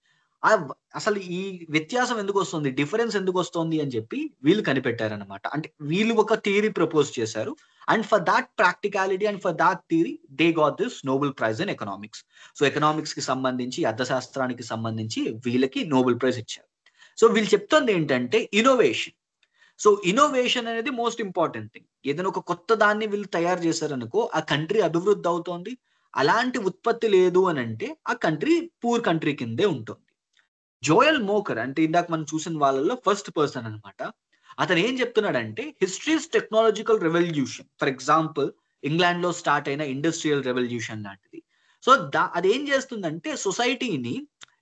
అసలు ఈ వ్యత్యాసం ఎందుకు వస్తుంది, డిఫరెన్స్ ఎందుకు వస్తుంది అని చెప్పి వీళ్ళు కనిపెట్టారనమాట. అంటే వీళ్ళు ఒక థియరీ ప్రపోజ్ చేశారు. And for that practicality and for that theory they got this Nobel Prize in economics. So economics కి సంబంధించి, అర్థశాస్త్రానికి సంబంధించి వీళ్ళకి నోబెల్ ప్రైజ్ ఇచ్చారు. సో వీళ్ళు చెప్తుంది ఏంటంటే ఇన్నోవేషన్. సో ఇన్నోవేషన్ అనేది మోస్ట్ ఇంపార్టెంట్ థింగ్. ఏదైనా ఒక కొత్త దాన్ని వీళ్ళు తయారు చేశారనుకో, ఆ కంట్రీ అభివృద్ధి అవుతోంది. అలాంటి ఉత్పత్తి లేదు అని అంటే ఆ కంట్రీ పూర్ కంట్రీ కిందే ఉంటుంది. జోయల్ మోకర్ అంటే ఇందాక మనం చూసిన వాళ్ళలో ఫస్ట్ పర్సన్ అనమాట. అతను ఏం చెప్తున్నాడంటే, history's technological revolution, for example England లో స్టార్ట్ అయిన ఇండస్ట్రియల్ రెవల్యూషన్ లాంటిది. సో అదేం చేస్తుందంటే సొసైటీని,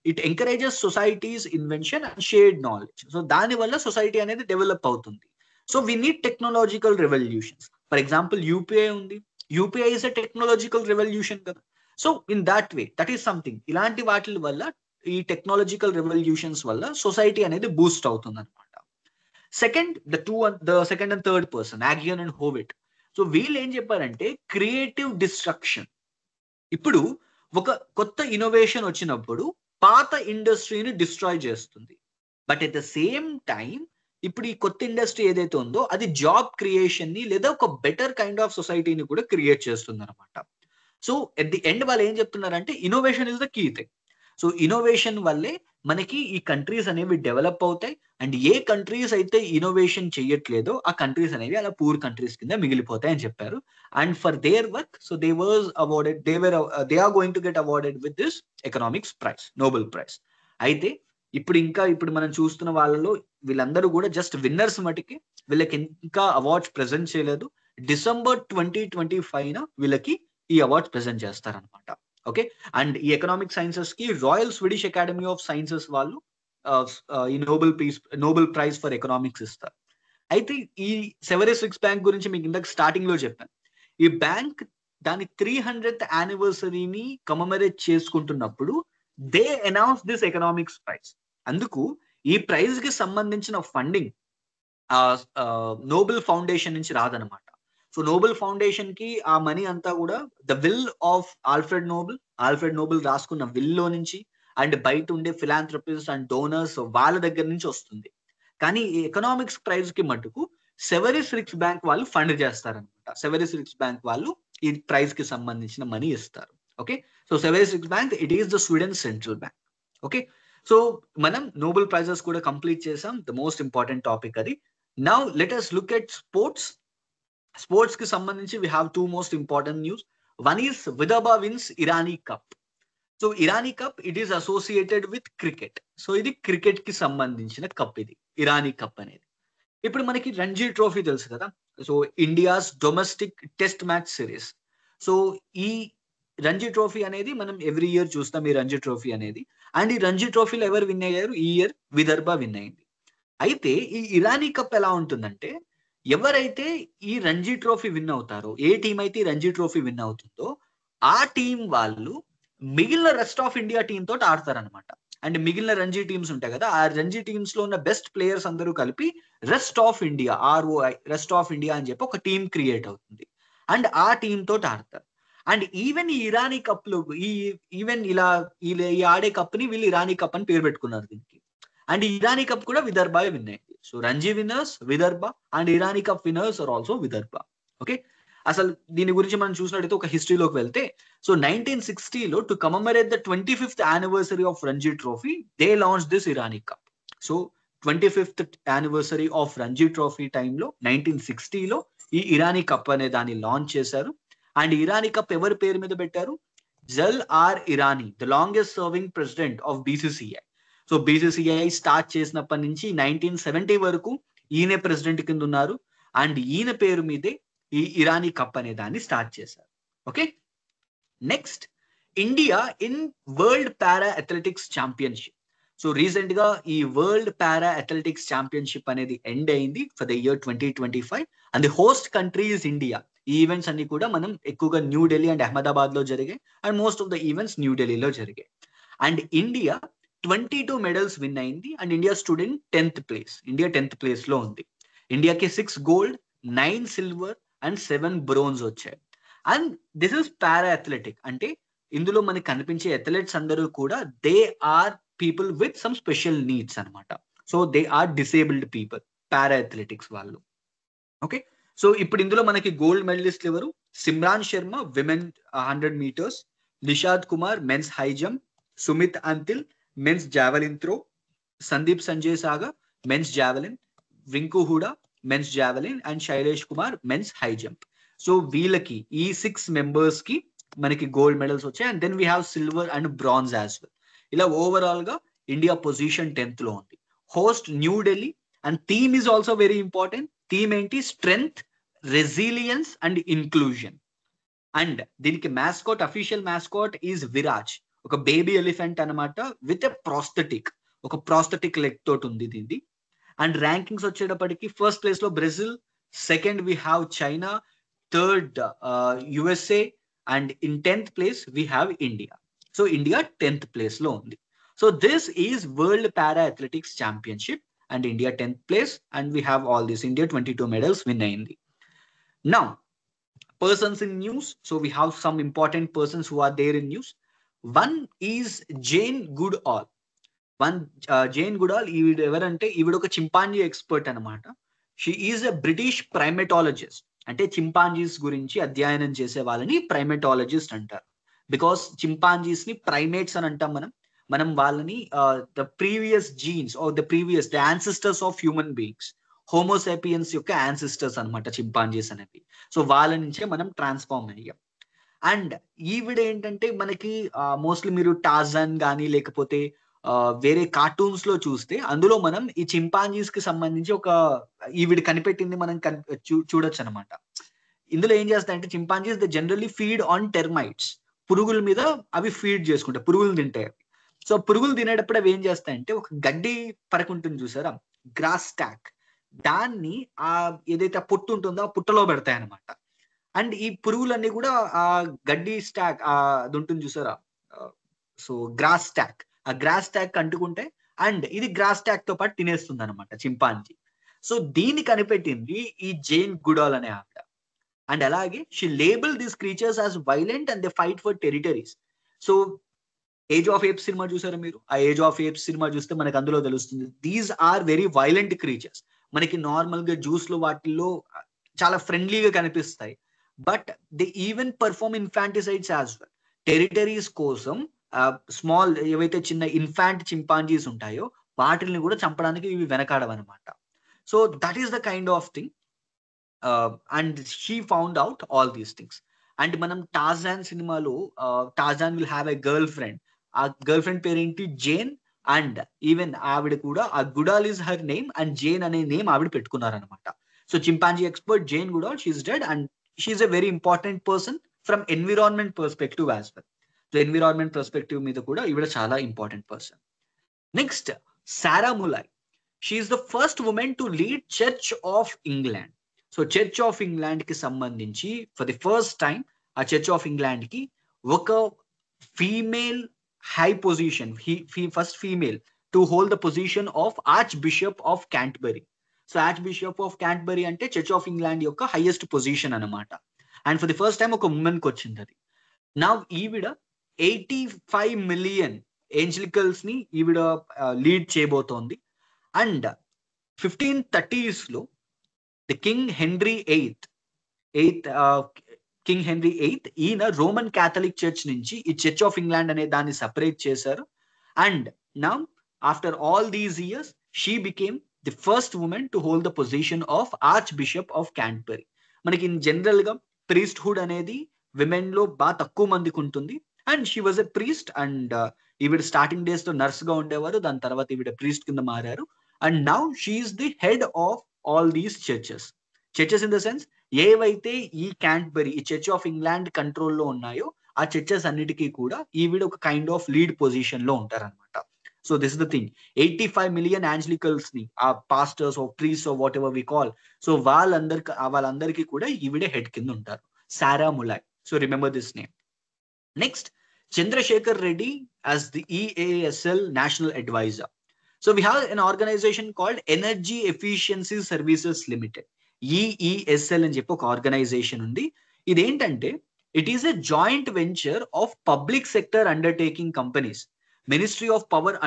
it encourages society's invention and shared knowledge. So దాని వల్ల సొసైటీ అనేది డెవలప్ అవుతుంది. So we need technological revolutions. For example UPI ఉంది. UPI is a technological revolution కదా. So in that way that is something. ఇలాంటి వాటి వల్ల, ఈ టెక్నాలజికల్ రెవల్యూషన్స్ వల్ల సొసైటీ అనేది బూస్ట్ అవుతుంది అనమాట. Second, the second and third person Aghion and Howitt. So వీళ్ళు ఏం చెప్పారంటే క్రియేటివ్ డిస్ట్రక్షన్. ఇప్పుడు ఒక కొత్త ఇన్నోవేషన్ వచ్చినప్పుడు పాత ఇండస్ట్రీని డిస్ట్రాయ్ చేస్తుంది. But at the same time ఇప్పుడు ఈ కొత్త ఇండస్ట్రీ ఏదైతే ఉందో అది జాబ్ క్రియేషన్ ని లేదా ఒక బెటర్ కైండ్ ఆఫ్ సొసైటీని కూడా క్రియేట్ చేస్తుంది అనమాట. సో ఎట్ ది ఎండ్ వాళ్ళు ఏం చెప్తున్నారంటే innovation is the key thing. So innovation వల్లే మనకి ఈ కంట్రీస్ అనేవి డెవలప్ అవుతాయి. అండ్ ఏ కంట్రీస్ అయితే ఇన్నోవేషన్ చేయట్లేదో ఆ కంట్రీస్ అనేవి అలా పూర్ కంట్రీస్ కింద మిగిలిపోతాయి అని చెప్పారు. And for their work so they are going to get awarded with this economics prize, Nobel prize. అయితే ఇప్పుడు మనం చూస్తున్న వాళ్ళలో వీళ్ళందరూ కూడా జస్ట్ విన్నర్స్ మటుకి, వీళ్ళకి ఇంకా అవార్డ్స్ ప్రెజెంట్ చేయలేదు. డిసెంబర్ 2025 వీళ్ళకి ఈ అవార్డ్స్ ప్రెజెంట్ చేస్తారనమాట. ఓకే. అండ్ ఈ ఎకనామిక్ సైన్సెస్ కి royal Swedish Academy of sciences వాళ్ళు ఈ నోబెల్ ప్రైజ్ ఫర్ ఎకనామిక్స్ ఇస్తారు. అయితే ఈ సెవెరస్ రిక్స్ బ్యాంక్ గురించి మీకు ఇందాక స్టార్టింగ్ లో చెప్పాను. ఈ బ్యాంక్ దాని 300th యానివర్సరీని కమమరేట్ చేసుకుంటున్నప్పుడు they announce this economics prize. అందుకు ఈ ప్రైజ్ కి సంబంధించిన ఫండింగ్ నోబెల్ ఫౌండేషన్ నుంచి రాదనమాట. సో నోబెల్ ఫౌండేషన్ కి ఆ మనీ అంతా కూడా the will of Alfred Nobel రాసుకున్న విల్ లో నుంచి అండ్ బయట ఉండే ఫిలాంథ్రపిస్ట్ అండ్ డోనర్స్ వాళ్ళ దగ్గర నుంచి వస్తుంది. కానీ ఈ ఎకనామిక్స్ ప్రైజ్ కి మటుకు సెవెరస్ రిక్స్ బ్యాంక్ వాళ్ళు ఫండ్ చేస్తారనమాట. సెవెరస్ రిక్స్ బ్యాంక్ వాళ్ళు ఈ ప్రైజ్ కి సంబంధించిన మనీ ఇస్తారు. Okay. So Sveriges Riksbank it is the Sweden central bank. Okay. So మనం నోబెల్ ప్రైజెస్ కూడా కంప్లీట్ చేసాం. ద మోస్ట్ ఇంపార్టెంట్ టాపిక్ అది. Now let us look at sports కి సంబంధించి we have two most important news. One is Vidarbha wins Irani Cup. So Irani cup it is associated with cricket. So ఇది క్రికెట్ కి సంబంధించిన కప్, ఇది ఇరానీ కప్ అనేది. ఇప్పుడు మనకి రంజీ ట్రోఫీ తెలుసు కదా. So India's domestic test match series. So ఈ రంజీ ట్రోఫీ అనేది మనం ఎవ్రీ ఇయర్ చూస్తాం, ఈ రంజీ ట్రోఫీ అనేది. అండ్ ఈ రంజీ ట్రోఫీలో ఎవరు విన్ అయ్యారు? ఈ ఇయర్ విదర్భ విన్ అయింది. అయితే ఈ ఇరానీ కప్ ఎలా ఉంటుందంటే, ఎవరైతే ఈ రంజీ ట్రోఫీ విన్ అవుతారో, ఏ టీం అయితే ఈ రంజీ ట్రోఫీ విన్ అవుతుందో ఆ టీం వాళ్ళు మిగిలిన రెస్ట్ ఆఫ్ ఇండియా టీం తోటి ఆడతారనమాట. అండ్ మిగిలిన రంజీ టీమ్స్ ఉంటాయి కదా, ఆ రంజీ టీమ్స్ లో ఉన్న బెస్ట్ ప్లేయర్స్ అందరూ కలిపి rest of India, ROI rest of India అని చెప్పి ఒక టీం క్రియేట్ అవుతుంది. అండ్ ఆ టీం తోటి ఆడతారు. అండ్ ఈవెన్ ఈ ఇరానీ కప్ లో ఈవెన్ ఇలా ఈ ఆడే కప్ ని వీళ్ళు ఇరానీ కప్ అని పేరు పెట్టుకున్నారు దీనికి. అండ్ ఇరానీ కప్ కూడా విదర్భ విన్ అయింది. So Ranji winners Vidarbha and Irani cup winners are also Vidarbha. Okay. అసలు దీని గురించి మనం చూసినట్టయితే ఒక హిస్టరీలోకి వెళ్తే, సో 1960లో to commemorate the 25th anniversary of Ranji trophy they launch this Irani cup. So 25th anniversary of Ranji trophy టైంలో 1960లో ఈ ఇరానీ కప్ అనే దాన్ని లాంచ్ చేశారు. అండ్ ఇరానీ కప్ ఎవరి పేరు మీద పెట్టారు? Jal R Irani, the longest serving president of BCCI. So BCCI start చేసినప్పటి నుంచి 1970 వరకు ఈయన ప్రెసిడెంట్ కింద ఉన్నారు. అండ్ ఈయన పేరు మీదే ఈ ఇరానీ కప్ అనే దాన్ని స్టార్ట్ చేశారు. Okay. Next, India in world para athletics championship. So recent గా ఈ వరల్డ్ పారా అథ్లెటిక్స్ ఛాంపియన్షిప్ అనేది ఎండ్ అయింది for the year 2025. And the host country is India. ఈ ఈవెంట్స్ అన్ని కూడా మనం ఎక్కువగా న్యూఢిల్లీ అండ్ అహ్మదాబాద్ లో జరిగాయి. And most of the events న్యూఢిల్లీలో జరిగాయి. అండ్ ఇండియా 22 మెడల్స్ విన్ అయింది. And India stood in 10th place. India 10th place లో ఉంది. ఇండియాకి 6 గోల్డ్, 9 సిల్వర్ అండ్ 7 బ్రోన్స్ వచ్చాయి. And this is para athletic. అంటే ఇందులో మనకి కనిపించే అథ్లెట్స్ అందరూ కూడా they are people with some special needs అనమాట. So they are disabled people, para athletics వాళ్ళు. ఓకే. సో ఇప్పుడు ఇందులో మనకి గోల్డ్ మెడలిస్ట్ ఎవరు? Simran Sharma women 100 meters, Nishad Kumar men's high jump, Sumit Antil men's javelin throw, Sandeep Sanjay Sagar men's javelin, Rinku Hooda men's javelin and Shailesh Kumar men's high jump. So వీళ్ళకి ఈ 6 మెంబర్స్ కి మనకి గోల్డ్ మెడల్స్ వచ్చాయి. And then we have silver and bronze as well. ఇలా ఓవరాల్ గా ఇండియా పొజిషన్ 10th లో ఉంది. Host New Delhi. And theme is also very important. Theme ఏంటి? Strength, resilience and inclusion. And దీనికి mascot, official mascot is Viraj, ఒక బేబీ ఎలిఫెంట్ అనమాట విత్ ఎ ప్రాస్థెటిక్, ఒక ప్రాస్థెటిక్ లెగ్ తోటి ఉంది దీన్ని. అండ్ ర్యాంకింగ్స్ వచ్చేటప్పటికి ఫస్ట్ ప్లేస్ లో Brazil, second we have China, third USA and in 10th place we have India. So India 10th place లో ఉంది. So this is world para athletics championship and India 10th place and we have all this. India 22 medals win అయింది. Now persons in news. So we have some important persons who are there in news. One is Jane Goodall. Jane Goodall, ఈవిడ ఎవరంటే ఈవిడ ఒక చింపాంజీ ఎక్స్పర్ట్ అనమాట. She is a British primatologist. అంటే చింపాంజీస్ గురించి అధ్యయనం చేసే వాళ్ళని ప్రైమేటాలజిస్ట్ అంటారు. బికాస్ చింపాంజీస్ ని ప్రైమేట్స్ అని అంటాం మనం వాళ్ళని the previous genes are the ancestors of human beings, homo sapiens యొక్క యాన్సిస్టర్స్ అనమాట చింపాంజీస్ అనేవి. సో వాళ్ళ నుంచే మనం ట్రాన్స్ఫార్మ్ అయ్యాం. అండ్ ఈవిడ ఏంటంటే మనకి మోస్ట్లీ మీరు టార్జన్ కానీ లేకపోతే వేరే కార్టూన్స్ లో చూస్తే అందులో మనం ఈ చింపాంజీస్ కి సంబంధించి ఒక ఈవిడ కనిపెట్టింది మనం చూడొచ్చు అనమాట. ఇందులో ఏం చేస్తాయంటే chimpanzees they generally feed on termites, పురుగుల మీద అవి ఫీడ్ చేసుకుంటాయి, పురుగులు తింటాయి అవి. సో పురుగులు తినేటప్పుడు అవి ఏం చేస్తాయంటే ఒక గడ్డి పరక ఉంటుంది చూసారా, గ్రాస్ స్టాక్, దాన్ని ఆ ఏదైతే పొట్టు ఉంటుందో ఆ పుట్టలో పెడతాయి అనమాట. అండ్ ఈ పురుగులన్నీ కూడా ఆ గడ్డి స్టాక్ అది ఉంటుంది చూసారా, సో గ్రాస్ స్టాక్, ఆ గ్రాస్ స్టాక్ అంటుకుంటే అండ్ ఇది గ్రాస్ స్టాక్ తో పాటు తినేస్తుంది అనమాట చింపాంజీ. సో దీన్ని కనిపెట్టింది ఈ జేన్ గుడాల్ అనే ఆవిడ. అండ్ అలాగే she label these creatures as violent and they fight for territories. So age of apes cinema చూసారా మీరు? ఆ ఏజ్ ఆఫ్ ఏప్స్ సినిమా చూస్తే మనకు అందులో తెలుస్తుంది these are very violent creatures. మనకి నార్మల్ గా జ్యూస్ లో వాటిల్లో చాలా ఫ్రెండ్లీగా కనిపిస్తాయి, but they even perform infanticides as well. Territories కోసం స్మాల్ ఏవైతే చిన్న ఇన్ఫాంట్ చింపాంజీస్ ఉంటాయో వాటిని కూడా చంపడానికి ఇవి వెనకాడవన్నమాట. So that is the kind of thing. And she found out all these things. And మనం టార్జాన్ సినిమాలో Tarzan will have a girl friend, ఆ గర్ల్ ఫ్రెండ్ పేరేంటి జేన్. అండ్ ఈవెన్ ఆవిడ కూడా ఆ Goodall is her name and Jane అనే నేమ్ ఆవిడ పెట్టుకున్నారనమాట. So chimpanzee expert Jane Goodall, she is dead and she is a very important person from environment perspective as well. So environment perspective మీద కూడా ఈవిడ చాలా important person. Next Sarah Mullally. She is the first woman to lead Church of England. So Church of England కి సంబంధించి ఫర్ ది ఫస్ట్ టైం ఆ చర్చ్ ఆఫ్ ఇంగ్లాండ్ కి ఒక female high position, first female to hold the position of arch bishop of Canterbury. So arch bishop of Canterbury అంటే చర్చ్ ఆఫ్ ఇంగ్లాండ్ యొక్క హైయెస్ట్ పొజిషన్ అనమాట. And for the first time ఒక ఉమెన్ కి వచ్చింది అది. నా ఈవిడ 85 million ఏంజలికల్స్ ని ఈవిడ లీడ్ చేయబోతోంది. అండ్ 1530s లో ది కింగ్ హెన్రీ ఎయిత్ ఈయన రోమన్ క్యాథలిక్ చర్చ్ నుంచి ఈ చర్చ్ ఆఫ్ ఇంగ్లాండ్ అనే దాన్ని సెపరేట్ చేశారు. And now after all these years she became the first woman to hold the position of arch bishop of Canterbury. మనకి ఇన్ జనరల్ గా ప్రీస్ట్ హుడ్ అనేది విమెన్ లో బాగా తక్కువ మందికి ఉంటుంది. And she was a priest. And ఈవిడ స్టార్టింగ్ డేస్ లో నర్స్ గా ఉండేవారు, దాని తర్వాత ఈవిడ ప్రీస్ట్ కింద మారారు. And now she is the head of all these churches in the sense ఏవైతే ఈ క్యాంటర్బరీ, ఈ చర్చ్ ఆఫ్ ఇంగ్లాండ్ కంట్రోల్లో ఉన్నాయో ఆ చర్చెస్ అన్నిటికీ కూడా ఈవిడ ఒక కైండ్ ఆఫ్ లీడ్ పొజిషన్ లో ఉంటారనమాట. So this is the thing. 85 million Anglicans ని, ఆ pastors of priest of whatever we call, so వాళ్ళందరికీ కూడా ఈవిడే హెడ్ కింద ఉంటారు, Sarah Mullally. So remember this name. Next Chandrasekhar Reddy as the EASL national advisor. So we have an organization called Energy Efficiency Services Limited. EESL అని చెప్పి ఒక ఆర్గనైజేషన్ ఉంది. ఇదేంటంటే it is a joint venture of public sector undertaking companies. Ministry of power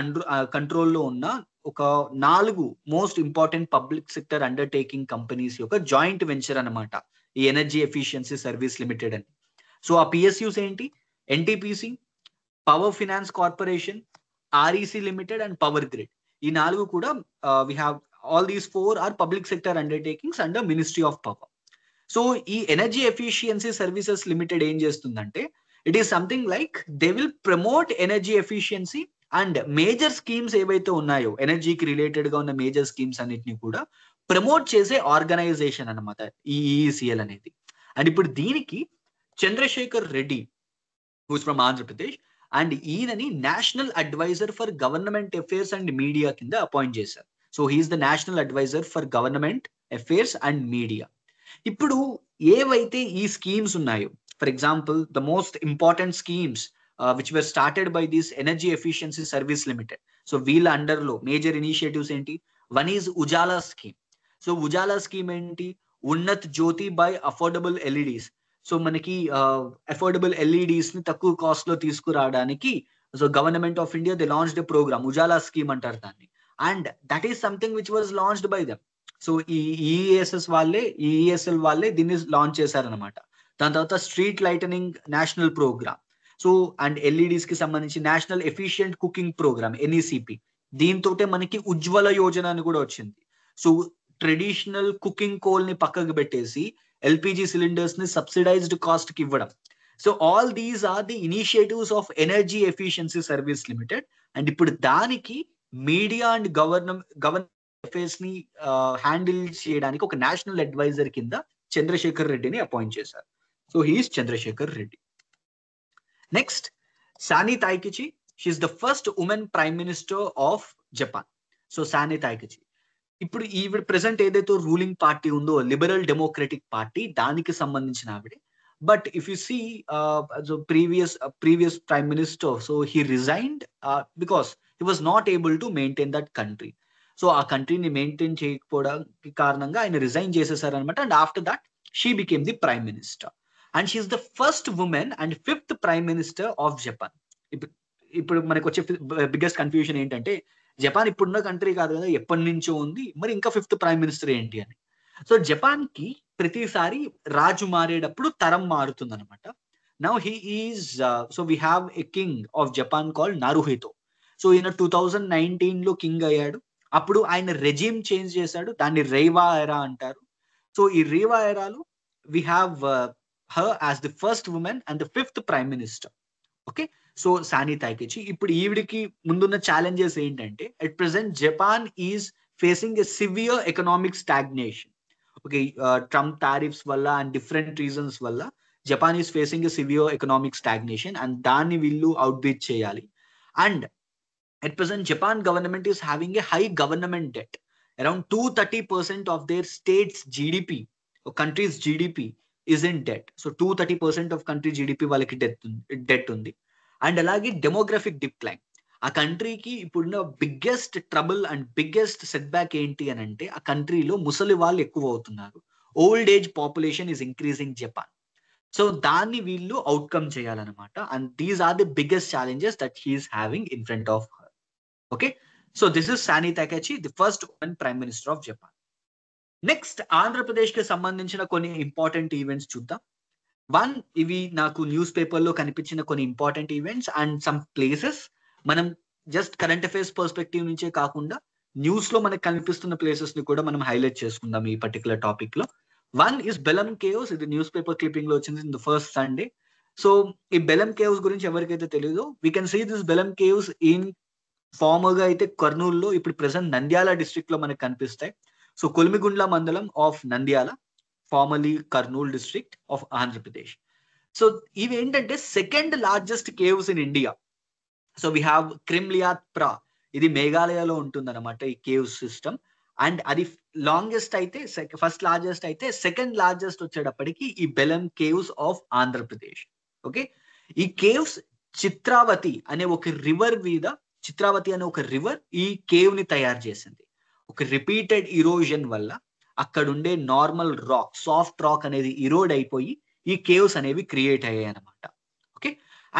కంట్రోల్లో ఉన్న ఒక 4 most important public sector undertaking companies యొక్క జాయింట్ వెంచర్ అనమాట ఈ ఎనర్జీ ఎఫిషియన్సీ సర్వీస్ లిమిటెడ్ అని. సో ఆ పిఎస్యూస్ ఏంటి? NTPC, power finance corporation, REC limited and power grid. ఈ 4 కూడా we have all these 4 are public sector undertakings under Ministry of Power. So ఈ ఎనర్జీ ఎఫిషియన్సీ సర్వీసెస్ లిమిటెడ్ ఏం చేస్తుందంటే it is something like they will promote energy efficiency and major schemes ఏవైతే ఉన్నాయో ఎనర్జీకి రిలేటెడ్ గా ఉన్న మేజర్ స్కీమ్స్ అన్నిటిని కూడా ప్రమోట్ చేసే ఆర్గనైజేషన్ అనమాట ఈ EECL అనేది. అండ్ ఇప్పుడు దీనికి Chandrashekar Reddy who's from Andhra Pradesh and ఈయనని national adviser for government affairs and media కింద అపాయింట్ చేశారు. So he is the national adviser for government affairs and media. ఇప్పుడు ఏవైతే ఈ స్కీమ్స్ ఉన్నాయో, for example the most important schemes which were started by this energy efficiency service limited. So వీళ్ళ అండర్ లో మేజర్ ఇనిషియేటివ్స్ ఏంటి? One is Ujala scheme. So Ujala scheme ఏంటి? Unnat Jyoti by affordable LEDs. So మనకి అఫోర్డబుల్ ఎల్ఈడీస్ ని తక్కువ కాస్ట్ లో తీసుకురావడానికి so government of India they launched a programme, Ujala scheme అంటారు దాన్ని. And that is something which was launched by them. So ఈ ఈఎస్ఎల్ వాళ్ళే దీన్ని లాంచ్ చేశారనమాట. దాని తర్వాత street lighting national programme. So and LEDs కి సంబంధించి national efficient cooking programme NECP. దీంతో మనకి ఉజ్వల యోజన అని కూడా వచ్చింది. సో ట్రెడిషనల్ కుకింగ్ కోల్ ని పక్కకు పెట్టేసి ఎల్పిజి సిలిండర్స్ ని సబ్సిడైజ్డ్ కాస్ట్ కి ఇవ్వడం. So all these are the initiatives of energy efficiency service limited. And ఇప్పుడు దానికి మీడియా అండ్ గవర్నమెంట్ అఫేర్స్ ని హ్యాండిల్ చేయడానికి ఒక నేషనల్ అడ్వైజర్ కింద చంద్రశేఖర్ రెడ్డిని అపాయింట్ చేశారు. So he is Chandrasekhar Reddy. Next Sanae Takaichi. She is the first women prime minister of Japan. So Sanae Takaichi ఇప్పుడు ఈవిడ ప్రెసెంట్ ఏదైతే రూలింగ్ పార్టీ ఉందో లిబరల్ డెమోక్రటిక్ పార్టీ, దానికి సంబంధించిన ఆవిడే. But if you see previous prime minister, so he resigned because he was not able to maintain that country. So ఆ కంట్రీని మెయింటైన్ చేయకపోవడానికి కారణంగా ఆయన రిజైన్ చేసేసారనమాట. And after that she became the prime minister. And she is the first woman and 5th prime minister of Japan. ఇప్పుడు మనకు వచ్చే బిగ్గెస్ట్ కన్ఫ్యూజన్ ఏంటంటే, జపాన్ ఇప్పుడున్న కంట్రీ కాదు కదా, ఎప్పటి నుంచో ఉంది, మరి ఇంకా 5th ప్రైమ్ మినిస్టర్ ఏంటి అని. సో జపాన్ కి ప్రతిసారి రాజు మారేటప్పుడు తరం మారుతుంది అనమాట. Now he is so we have a king of Japan called Naruhito. So ఈయన 2019 లో కింగ్ అయ్యాడు. అప్పుడు ఆయన రెజిమ్ చేంజ్ చేశాడు, దాన్ని రేవా ఎరా అంటారు. సో ఈ రేవా ఎరాలో we have her as the first woman and the 5th prime minister. Okay, so Sanae Takaichi. ఇప్పుడు ఈవిడికి ముందున్న ఛాలెంజెస్ ఏంటంటే, at present Japan is facing a severe economic stagnation. Okay, Trump tariffs వల్ల అండ్ డిఫరెంట్ రీజన్స్ వల్ల Japan is facing a severe economic stagnation, and దాన్ని వీళ్ళు అవుట్ బీట్ చేయాలి. And at present Japan government is having a high government debt. Around 230% of their state's GDP or country's GDP is in debt. So 230% of country GDP వాళ్ళకి debt ఉంది. అండ్ అలాగే డెమోగ్రఫిక్ డిక్లైన్. ఆ కంట్రీకి ఇప్పుడున్న biggest trouble and biggest setback ఏంటి అని అంటే, ఆ కంట్రీలో ముసలి వాళ్ళు ఎక్కువ అవుతున్నారు. Old age population is increasing Japan. So దాన్ని వీళ్ళు అవుట్కమ్ చేయాలన్నమాట. And these are the biggest challenges that he is having in front of her. Okay, so this is Sanae Takaichi, the first women prime minister of Japan. Next Andhra Pradesh కి సంబంధించిన కొన్ని ఇంపార్టెంట్ ఈవెంట్స్ చూద్దాం. వన్, ఇవి నాకు న్యూస్ పేపర్ లో కనిపించిన కొన్ని important events and some places. మనం జస్ట్ కరెంట్ అఫైర్స్ పర్స్పెక్టివ్ నుంచే కాకుండా న్యూస్ లో మనకు కనిపిస్తున్న ప్లేసెస్ ని కూడా మనం హైలైట్ చేసుకుందాం ఈ పర్టికులర్ టాపిక్ లో. One is Belum caves. ఇది న్యూస్ పేపర్ క్లిప్పింగ్ లో వచ్చింది in the first Sunday. So ఈ బెలం కేవ్స్ గురించి ఎవరికైతే తెలియదో, we can see this Belum caves in former గా అయితే కర్నూలులో, ఇప్పుడు ప్రెసెంట్ నంద్యాల డిస్ట్రిక్ట్ లో మనకు కనిపిస్తాయి. సో కొలిమిగుండ్ల మండలం of Nandyal, formerly Kurnool district of Andhra Pradesh. So ఇవి ఏంటంటే second largest caves in India. So we have Krem Liat Prah, ఇది మేఘాలయలో ఉంటుంది అనమాట ఈ కేవ్ సిస్టమ్. అండ్ అది లాంగెస్ట్ అయితే, ఫస్ట్ లార్జెస్ట్ అయితే, సెకండ్ లార్జెస్ట్ వచ్చేటప్పటికి ఈ Belum caves of Andhra Pradesh. Okay, ఈ కేవ్స్ చిత్రావతి అనే ఒక రివర్ మీద, చిత్రావతి అనే ఒక రివర్ ఈ కేవ్ ని తయారు చేసింది. ఒక రిపీటెడ్ ఇరోజన్ వల్ల అక్కడుండే నార్మల్ రాక్, సాఫ్ట్ రాక్ అనేది ఇరోడ్ అయిపోయి ఈ కేవ్స్ అనేవి క్రియేట్ అయ్యాయి అనమాట. Okay,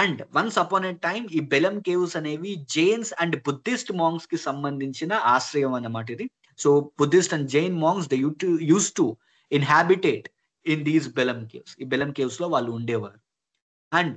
and once upon a time ఈ బెలం కేవ్స్ అనేవి జైన్స్ అండ్ బుద్ధిస్ట్ మాంగ్స్ కి సంబంధించిన ఆశ్రయం అన్నమాట ఇది. So Buddhist and Jain monks they use to inhabitate in these Belum caves. ఈ బెలం కేవ్స్ లో వాళ్ళు ఉండేవారు. అండ్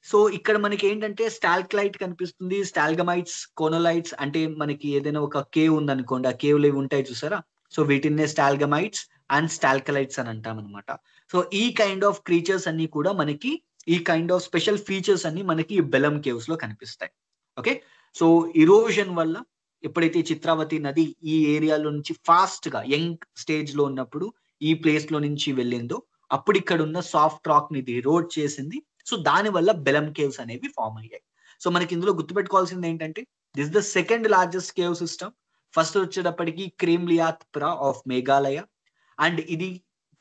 సో ఇక్కడ మనకి ఏంటంటే స్టాల్క్లైట్ కనిపిస్తుంది, స్టాల్గమైట్స్, కోనోలైట్స్. అంటే మనకి ఏదైనా ఒక కేవ్ ఉందనుకోండి, ఆ కేవ్లు ఇవి ఉంటాయి చూసారా, సో వీటినే స్టాల్గమైట్స్ అండ్ స్టాల్కలైట్స్ అని అంటాం అనమాట. సో ఈ కైండ్ ఆఫ్ క్రీచర్స్ అన్ని కూడా మనకి, ఈ కైండ్ ఆఫ్ స్పెషల్ ఫీచర్స్ అన్ని మనకి ఈ బెలం కేవ్స్ లో కనిపిస్తాయి. ఓకే, సో ఇరోజన్ వల్ల ఎప్పుడైతే చిత్రావతి నది ఈ ఏరియాలో నుంచి ఫాస్ట్ గా యంగ్ స్టేజ్ లో ఉన్నప్పుడు ఈ ప్లేస్ లో నుంచి వెళ్ళిందో, అప్పుడు ఇక్కడ ఉన్న సాఫ్ట్ రాక్ ని ఇరోడ్ చేసింది. సో దాని వల్ల బెలం కేవ్స్ అనేవి ఫామ్ అయ్యాయి. సో మనకి ఇందులో గుర్తుపెట్టుకోవాల్సింది ఏంటంటే, this the second largest cave system. First వచ్చేటప్పటికి క్రిమ్లియాత్ ప్రా ఆఫ్ మేఘాలయ, అండ్ ఇది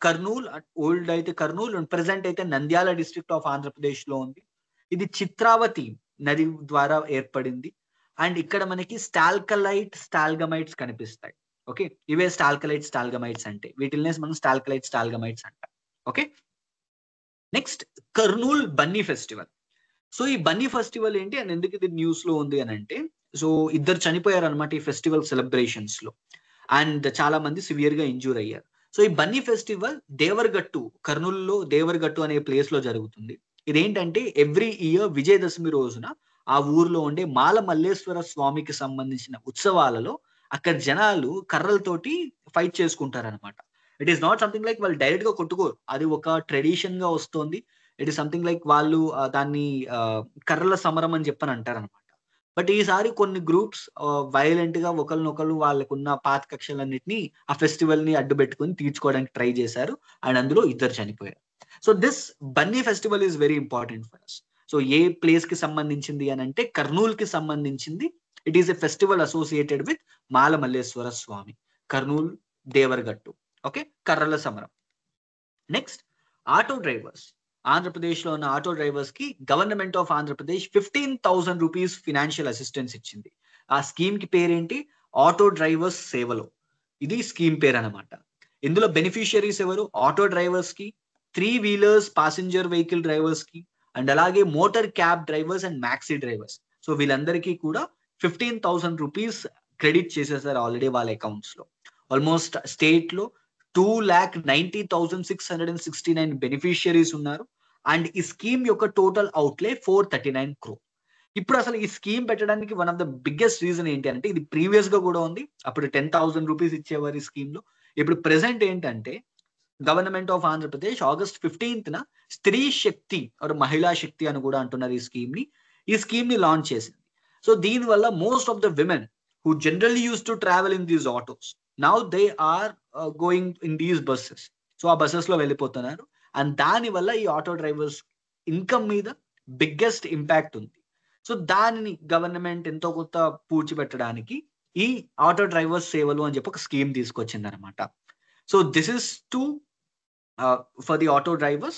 కర్నూల్, ఓల్డ్ అయితే కర్నూల్, ప్రెసెంట్ అయితే నంద్యాల డిస్ట్రిక్ట్ ఆఫ్ ఆంధ్రప్రదేశ్ లో ఉంది. ఇది చిత్రావతి నది ద్వారా ఏర్పడింది. అండ్ ఇక్కడ మనకి స్టాల్కలైట్, స్టాల్గమైట్స్ కనిపిస్తాయి. ఓకే, ఇవే స్టాల్కలైట్, స్టాల్గమైట్స్ అంటే, వీటిల్నే మనం స్టాల్కలైట్, స్టాల్గమైట్స్ అంటాం. Okay, next Kurnool Bunny festival. So ఈ బన్నీ ఫెస్టివల్ ఏంటి అని ఎందుకు ఇది న్యూస్ లో ఉంది అని అంటే, సో ఇద్దరు చనిపోయారు అనమాట ఈ ఫెస్టివల్ సెలబ్రేషన్స్ లో. అండ్ చాలా మంది సివియర్ గా ఇంజూర్ అయ్యారు. సో ఈ బన్నీ ఫెస్టివల్ దేవరగట్టు, కర్నూలులో దేవరగట్టు అనే ప్లేస్ లో జరుగుతుంది. ఇదేంటంటే ఎవ్రీ ఇయర్ విజయదశమి రోజున ఆ ఊర్లో ఉండే మాల మల్లేశ్వర స్వామికి సంబంధించిన ఉత్సవాలలో అక్కడ జనాలు కర్రలతోటి ఫైట్ చేసుకుంటారనమాట. It is not something like వాళ్ళు డైరెక్ట్ గా కొట్టుకోరు. అది ఒక ట్రెడిషన్ గా వస్తోంది. ఇట్ ఈస్ సంథింగ్ లైక్ వాళ్ళు దాన్ని కర్రల సమరం అని చెప్పని అంటారనమాట. బట్ ఈసారి కొన్ని గ్రూప్స్ వైలెంట్ గా ఒకరినొకరు వాళ్ళకున్న పాత కక్షలన్నిటిని ఆ ఫెస్టివల్ ని అడ్డు పెట్టుకుని తీర్చుకోవడానికి ట్రై చేశారు. అండ్ అందులో ఇద్దరు చనిపోయారు. So this Banni festival is very important for us. So ఏ ప్లేస్ కి సంబంధించింది అని అంటే కర్నూలు కి సంబంధించింది. It is a festival associated with Mala Malleswara Swamy, Kurnool Devaragattu. Okay, కర్రల సమరం. Next, auto drivers. ఆంధ్రప్రదేశ్ లో ఉన్న ఆటో డ్రైవర్స్ కి government of Andhra Pradesh 15,000 rupees financial assistance ఇచ్చింది. ఆ స్కీమ్ కి పేరేంటి? ఆటో డ్రైవర్స్ సేవలో. ఇది స్కీమ్ పేరు అనమాట. ఇందులో బెనిఫిషియరీస్ ఎవరు? ఆటో డ్రైవర్స్ కి, 3 వీలర్స్ పాసింజర్ వెహికల్ డ్రైవర్స్ కి, అండ్ అలాగే motor cab drivers and maxi drivers. So వీళ్ళందరికీ కూడా 15,000 రూపీస్ క్రెడిట్ చేసేసారు ఆల్రెడీ వాళ్ళ అకౌంట్స్ లో. ఆల్మోస్ట్ స్టేట్ లో 2,90,669 బెనిఫిషియరీస్ ఉన్నారు. అండ్ ఈ స్కీమ్ యొక్క టోటల్ అవుట్లే 439 crore. ఇప్పుడు అసలు ఈ స్కీమ్ పెట్టడానికి one of the biggest reason ఏంటి అంటే, ఇది ప్రీవియస్ గా కూడా ఉంది. అప్పుడు 10,000 రూపీస్ ఇచ్చేవారు ఈ స్కీమ్ లో. ఇప్పుడు ప్రెసెంట్ ఏంటంటే గవర్నమెంట్ ఆఫ్ ఆంధ్రప్రదేశ్ ఆగస్ట్ 15న స్త్రీ శక్తి ఆర్ మహిళా శక్తి అని కూడా అంటున్నారు ఈ స్కీమ్ ని లాంచ్ చేసింది. సో దీని వల్ల most of the women who generally use to travel in these autos, now they are going in these buses. So ఆ బస్సెస్ లో వెళ్ళిపోతున్నారు. అండ్ దాని వల్ల ఈ ఆటో డ్రైవర్స్ ఇన్కమ్ మీద బిగ్గెస్ట్ ఇంపాక్ట్ ఉంది. సో దానిని గవర్నమెంట్ ఎంతో కొంత పూడ్చిపెట్టడానికి ఈ ఆటో డ్రైవర్స్ సేవలు అని చెప్పి ఒక స్కీమ్ తీసుకొచ్చింది అనమాట. So this is to for the auto drivers.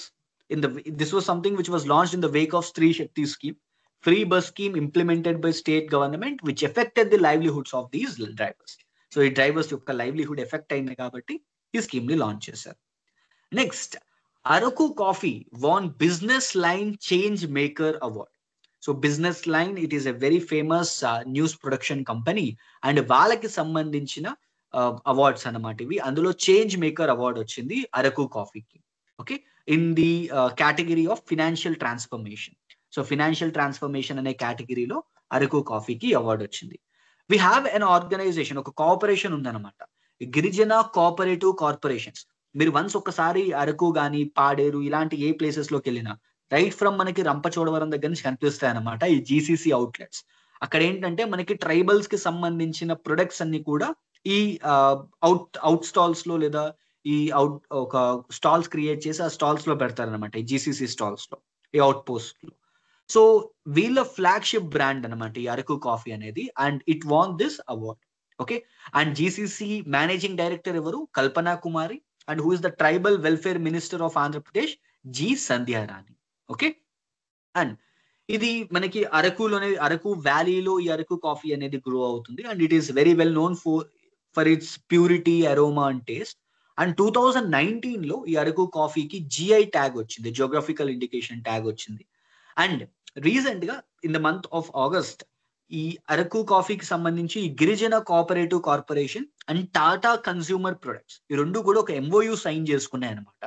This was something which was launched in the wake of Stree Shakti scheme, free bus scheme implemented by state government, which affected the livelihoods of these drivers. So ఈ డ్రైవర్స్ యొక్క లైవ్లీహుడ్ ఎఫెక్ట్ అయింది కాబట్టి ఈ స్కీమ్ ని లాంచ్ చేశారు. Next, Araku coffee won business line change maker award. So business line, it is a very famous news production company. And వాళ్ళకి సంబంధించిన అవార్డ్స్ అన్నమాట ఇవి. అందులో చేంజ్ మేకర్ అవార్డ్ వచ్చింది అరకు కాఫీకి. Okay, in the category of financial transformation. So financial transformation అనే కేటగిరీలో అరకు కాఫీకి అవార్డు వచ్చింది. వి హ్యావ్ ఎన్ ఆర్గనైజేషన్, ఒక కోఆపరేషన్ ఉందన్నమాట, గిరిజన కోఆపరేటివ్ కార్పొరేషన్స్. మీరు వన్స్ ఒక్కసారి అరకు గాని పాడేరు ఇలాంటి ఏ ప్లేసెస్ లోకి వెళ్ళినా రైట్ ఫ్రమ్ మనకి రంపచోడవరం దగ్గర నుంచి కనిపిస్తాయి అనమాట ఈ జీసీసీ అవుట్లెట్స్. అక్కడ ఏంటంటే మనకి ట్రైబల్స్ కి సంబంధించిన ప్రొడక్ట్స్ అన్ని కూడా ఈ అవుట్ స్టాల్స్ లో లేదా ఈ ఒక స్టాల్స్ క్రియేట్ చేసి ఆ స్టాల్స్ లో పెడతారనమాట, ఈ జీసీసీ స్టాల్స్ లో, ఈ అవుట్ పోస్ట్ లో. సో వీళ్ళ ఫ్లాగ్షిప్ బ్రాండ్ అనమాట ఈ అరకు కాఫీ అనేది. And it won this award. Okay, and GCC managing director ఎవరు? Kalpana Kumari. And who is the tribal welfare minister of Andhra Pradesh? G Sandhyarani. Okay, and ఇది మనకి అరకు వ్యాలీలో ఈ అరకు కాఫీ అనేది గ్రో అవుతుంది. And it is very well known for its purity, aroma and taste. And 2019 లో ఈ అరకు కాఫీకి జిఐ ట్యాగ్ వచ్చింది, జియోగ్రఫికల్ ఇండికేషన్ ట్యాగ్ వచ్చింది. అండ్ రీసెంట్ గా in the month of August ఈ అరకు కాఫీకి సంబంధించి ఈ గిరిజన cooperative corporation and Tata consumer products ఈ రెండు కూడా ఒక ఎంఓయూ సైన్ చేసుకున్నాయి అనమాట.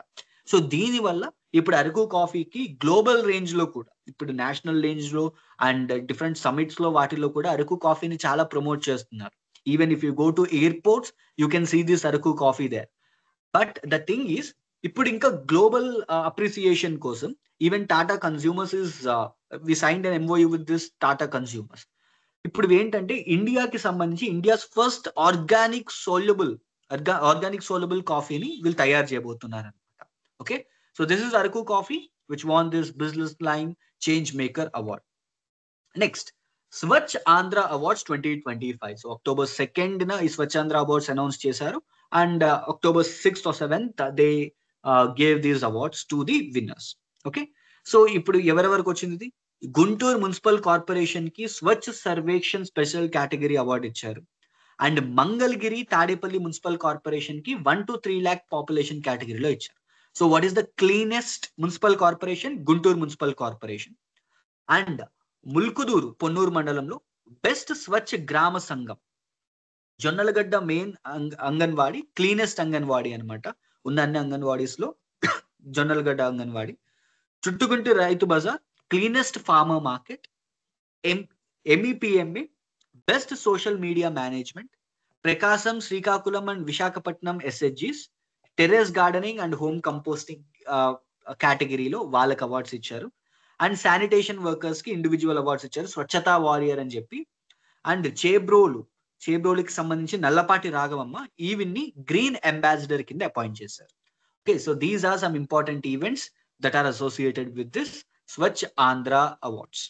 సో దీని వల్ల ఇప్పుడు అరకు కాఫీకి గ్లోబల్ రేంజ్ లో కూడా, ఇప్పుడు నేషనల్ రేంజ్ లో అండ్ డిఫరెంట్ సమిట్స్ లో వాటిలో కూడా అరకు కాఫీని చాలా ప్రమోట్ చేస్తున్నారు. Even if you go to airports you can see this Araku coffee there. But the thing is, ఇప్పుడు ఇంకా గ్లోబల్ అప్రిసియేషన్ కోసం even Tata consumers is we signed an MOU with this Tata consumers. ఇప్పుడు ఏంటంటే ఇండియాకి సంబంధించి ఇండియాస్ ఫస్ట్ ఆర్గానిక్ సోలబుల్ కాఫీని వీళ్ళు తయారు చేయబోతున్నారు అనమాట. Okay, so this is Araku coffee which van this business line change maker award. Next, Swachh Andhra awards 2025. So October 2nd ఈ స్వచ్ఛ ఆంధ్ర అవార్డ్స్ అనౌన్స్ చేశారు. And October 6th or 7th they gave these awards to the winners. Okay, so ఇప్పుడు ఎవరెవరికి వచ్చింది ఇది? గుంటూరు మున్సిపల్ కార్పొరేషన్ కి స్వచ్ఛ సర్వేక్షణ్ స్పెషల్ కేటగిరీ అవార్డు ఇచ్చారు. And Mangalagiri Tadepalli municipal corporation కి 1 to 3 lakh పాపులేషన్ కేటగిరీలో ఇచ్చారు. So what is the cleanest municipal corporation? Guntur municipal corporation. And Mulkuduru Ponnur మండలంలో బెస్ట్ స్వచ్ఛ గ్రామ సంఘం జొన్నలగడ్డ మెయిన్ అంగన్వాడి క్లీనెస్ట్ అంగన్వాడి అనమాట. ఉన్న అన్ని అంగన్వాడీస్ లో జొన్నలగడ్డ అంగన్వాడి. చుట్టుకుంటి రైతు బజార్ cleanest farmer market. MEPMA best social media management. Prakasam, Srikakulam and Visakhapatnam ఎస్హెచ్జీస్ terrace gardening and home composting కేటగిరీలో వాళ్ళకి అవార్డ్స్ ఇచ్చారు. అండ్ శానిటేషన్ వర్కర్స్ కి ఇండివిజువల్ అవార్డ్స్ ఇచ్చారు, స్వచ్ఛతా వారియర్ అని చెప్పి. అండ్ చేబ్రోలుకి సంబంధించి నల్లపాటి రాఘవమ్మ ఈవిన్ని గ్రీన్ అంబాసిడర్ కింద అపాయింట్ చేశారు. Okay, so these are some important events that are associated with this Swachh Andhra awards.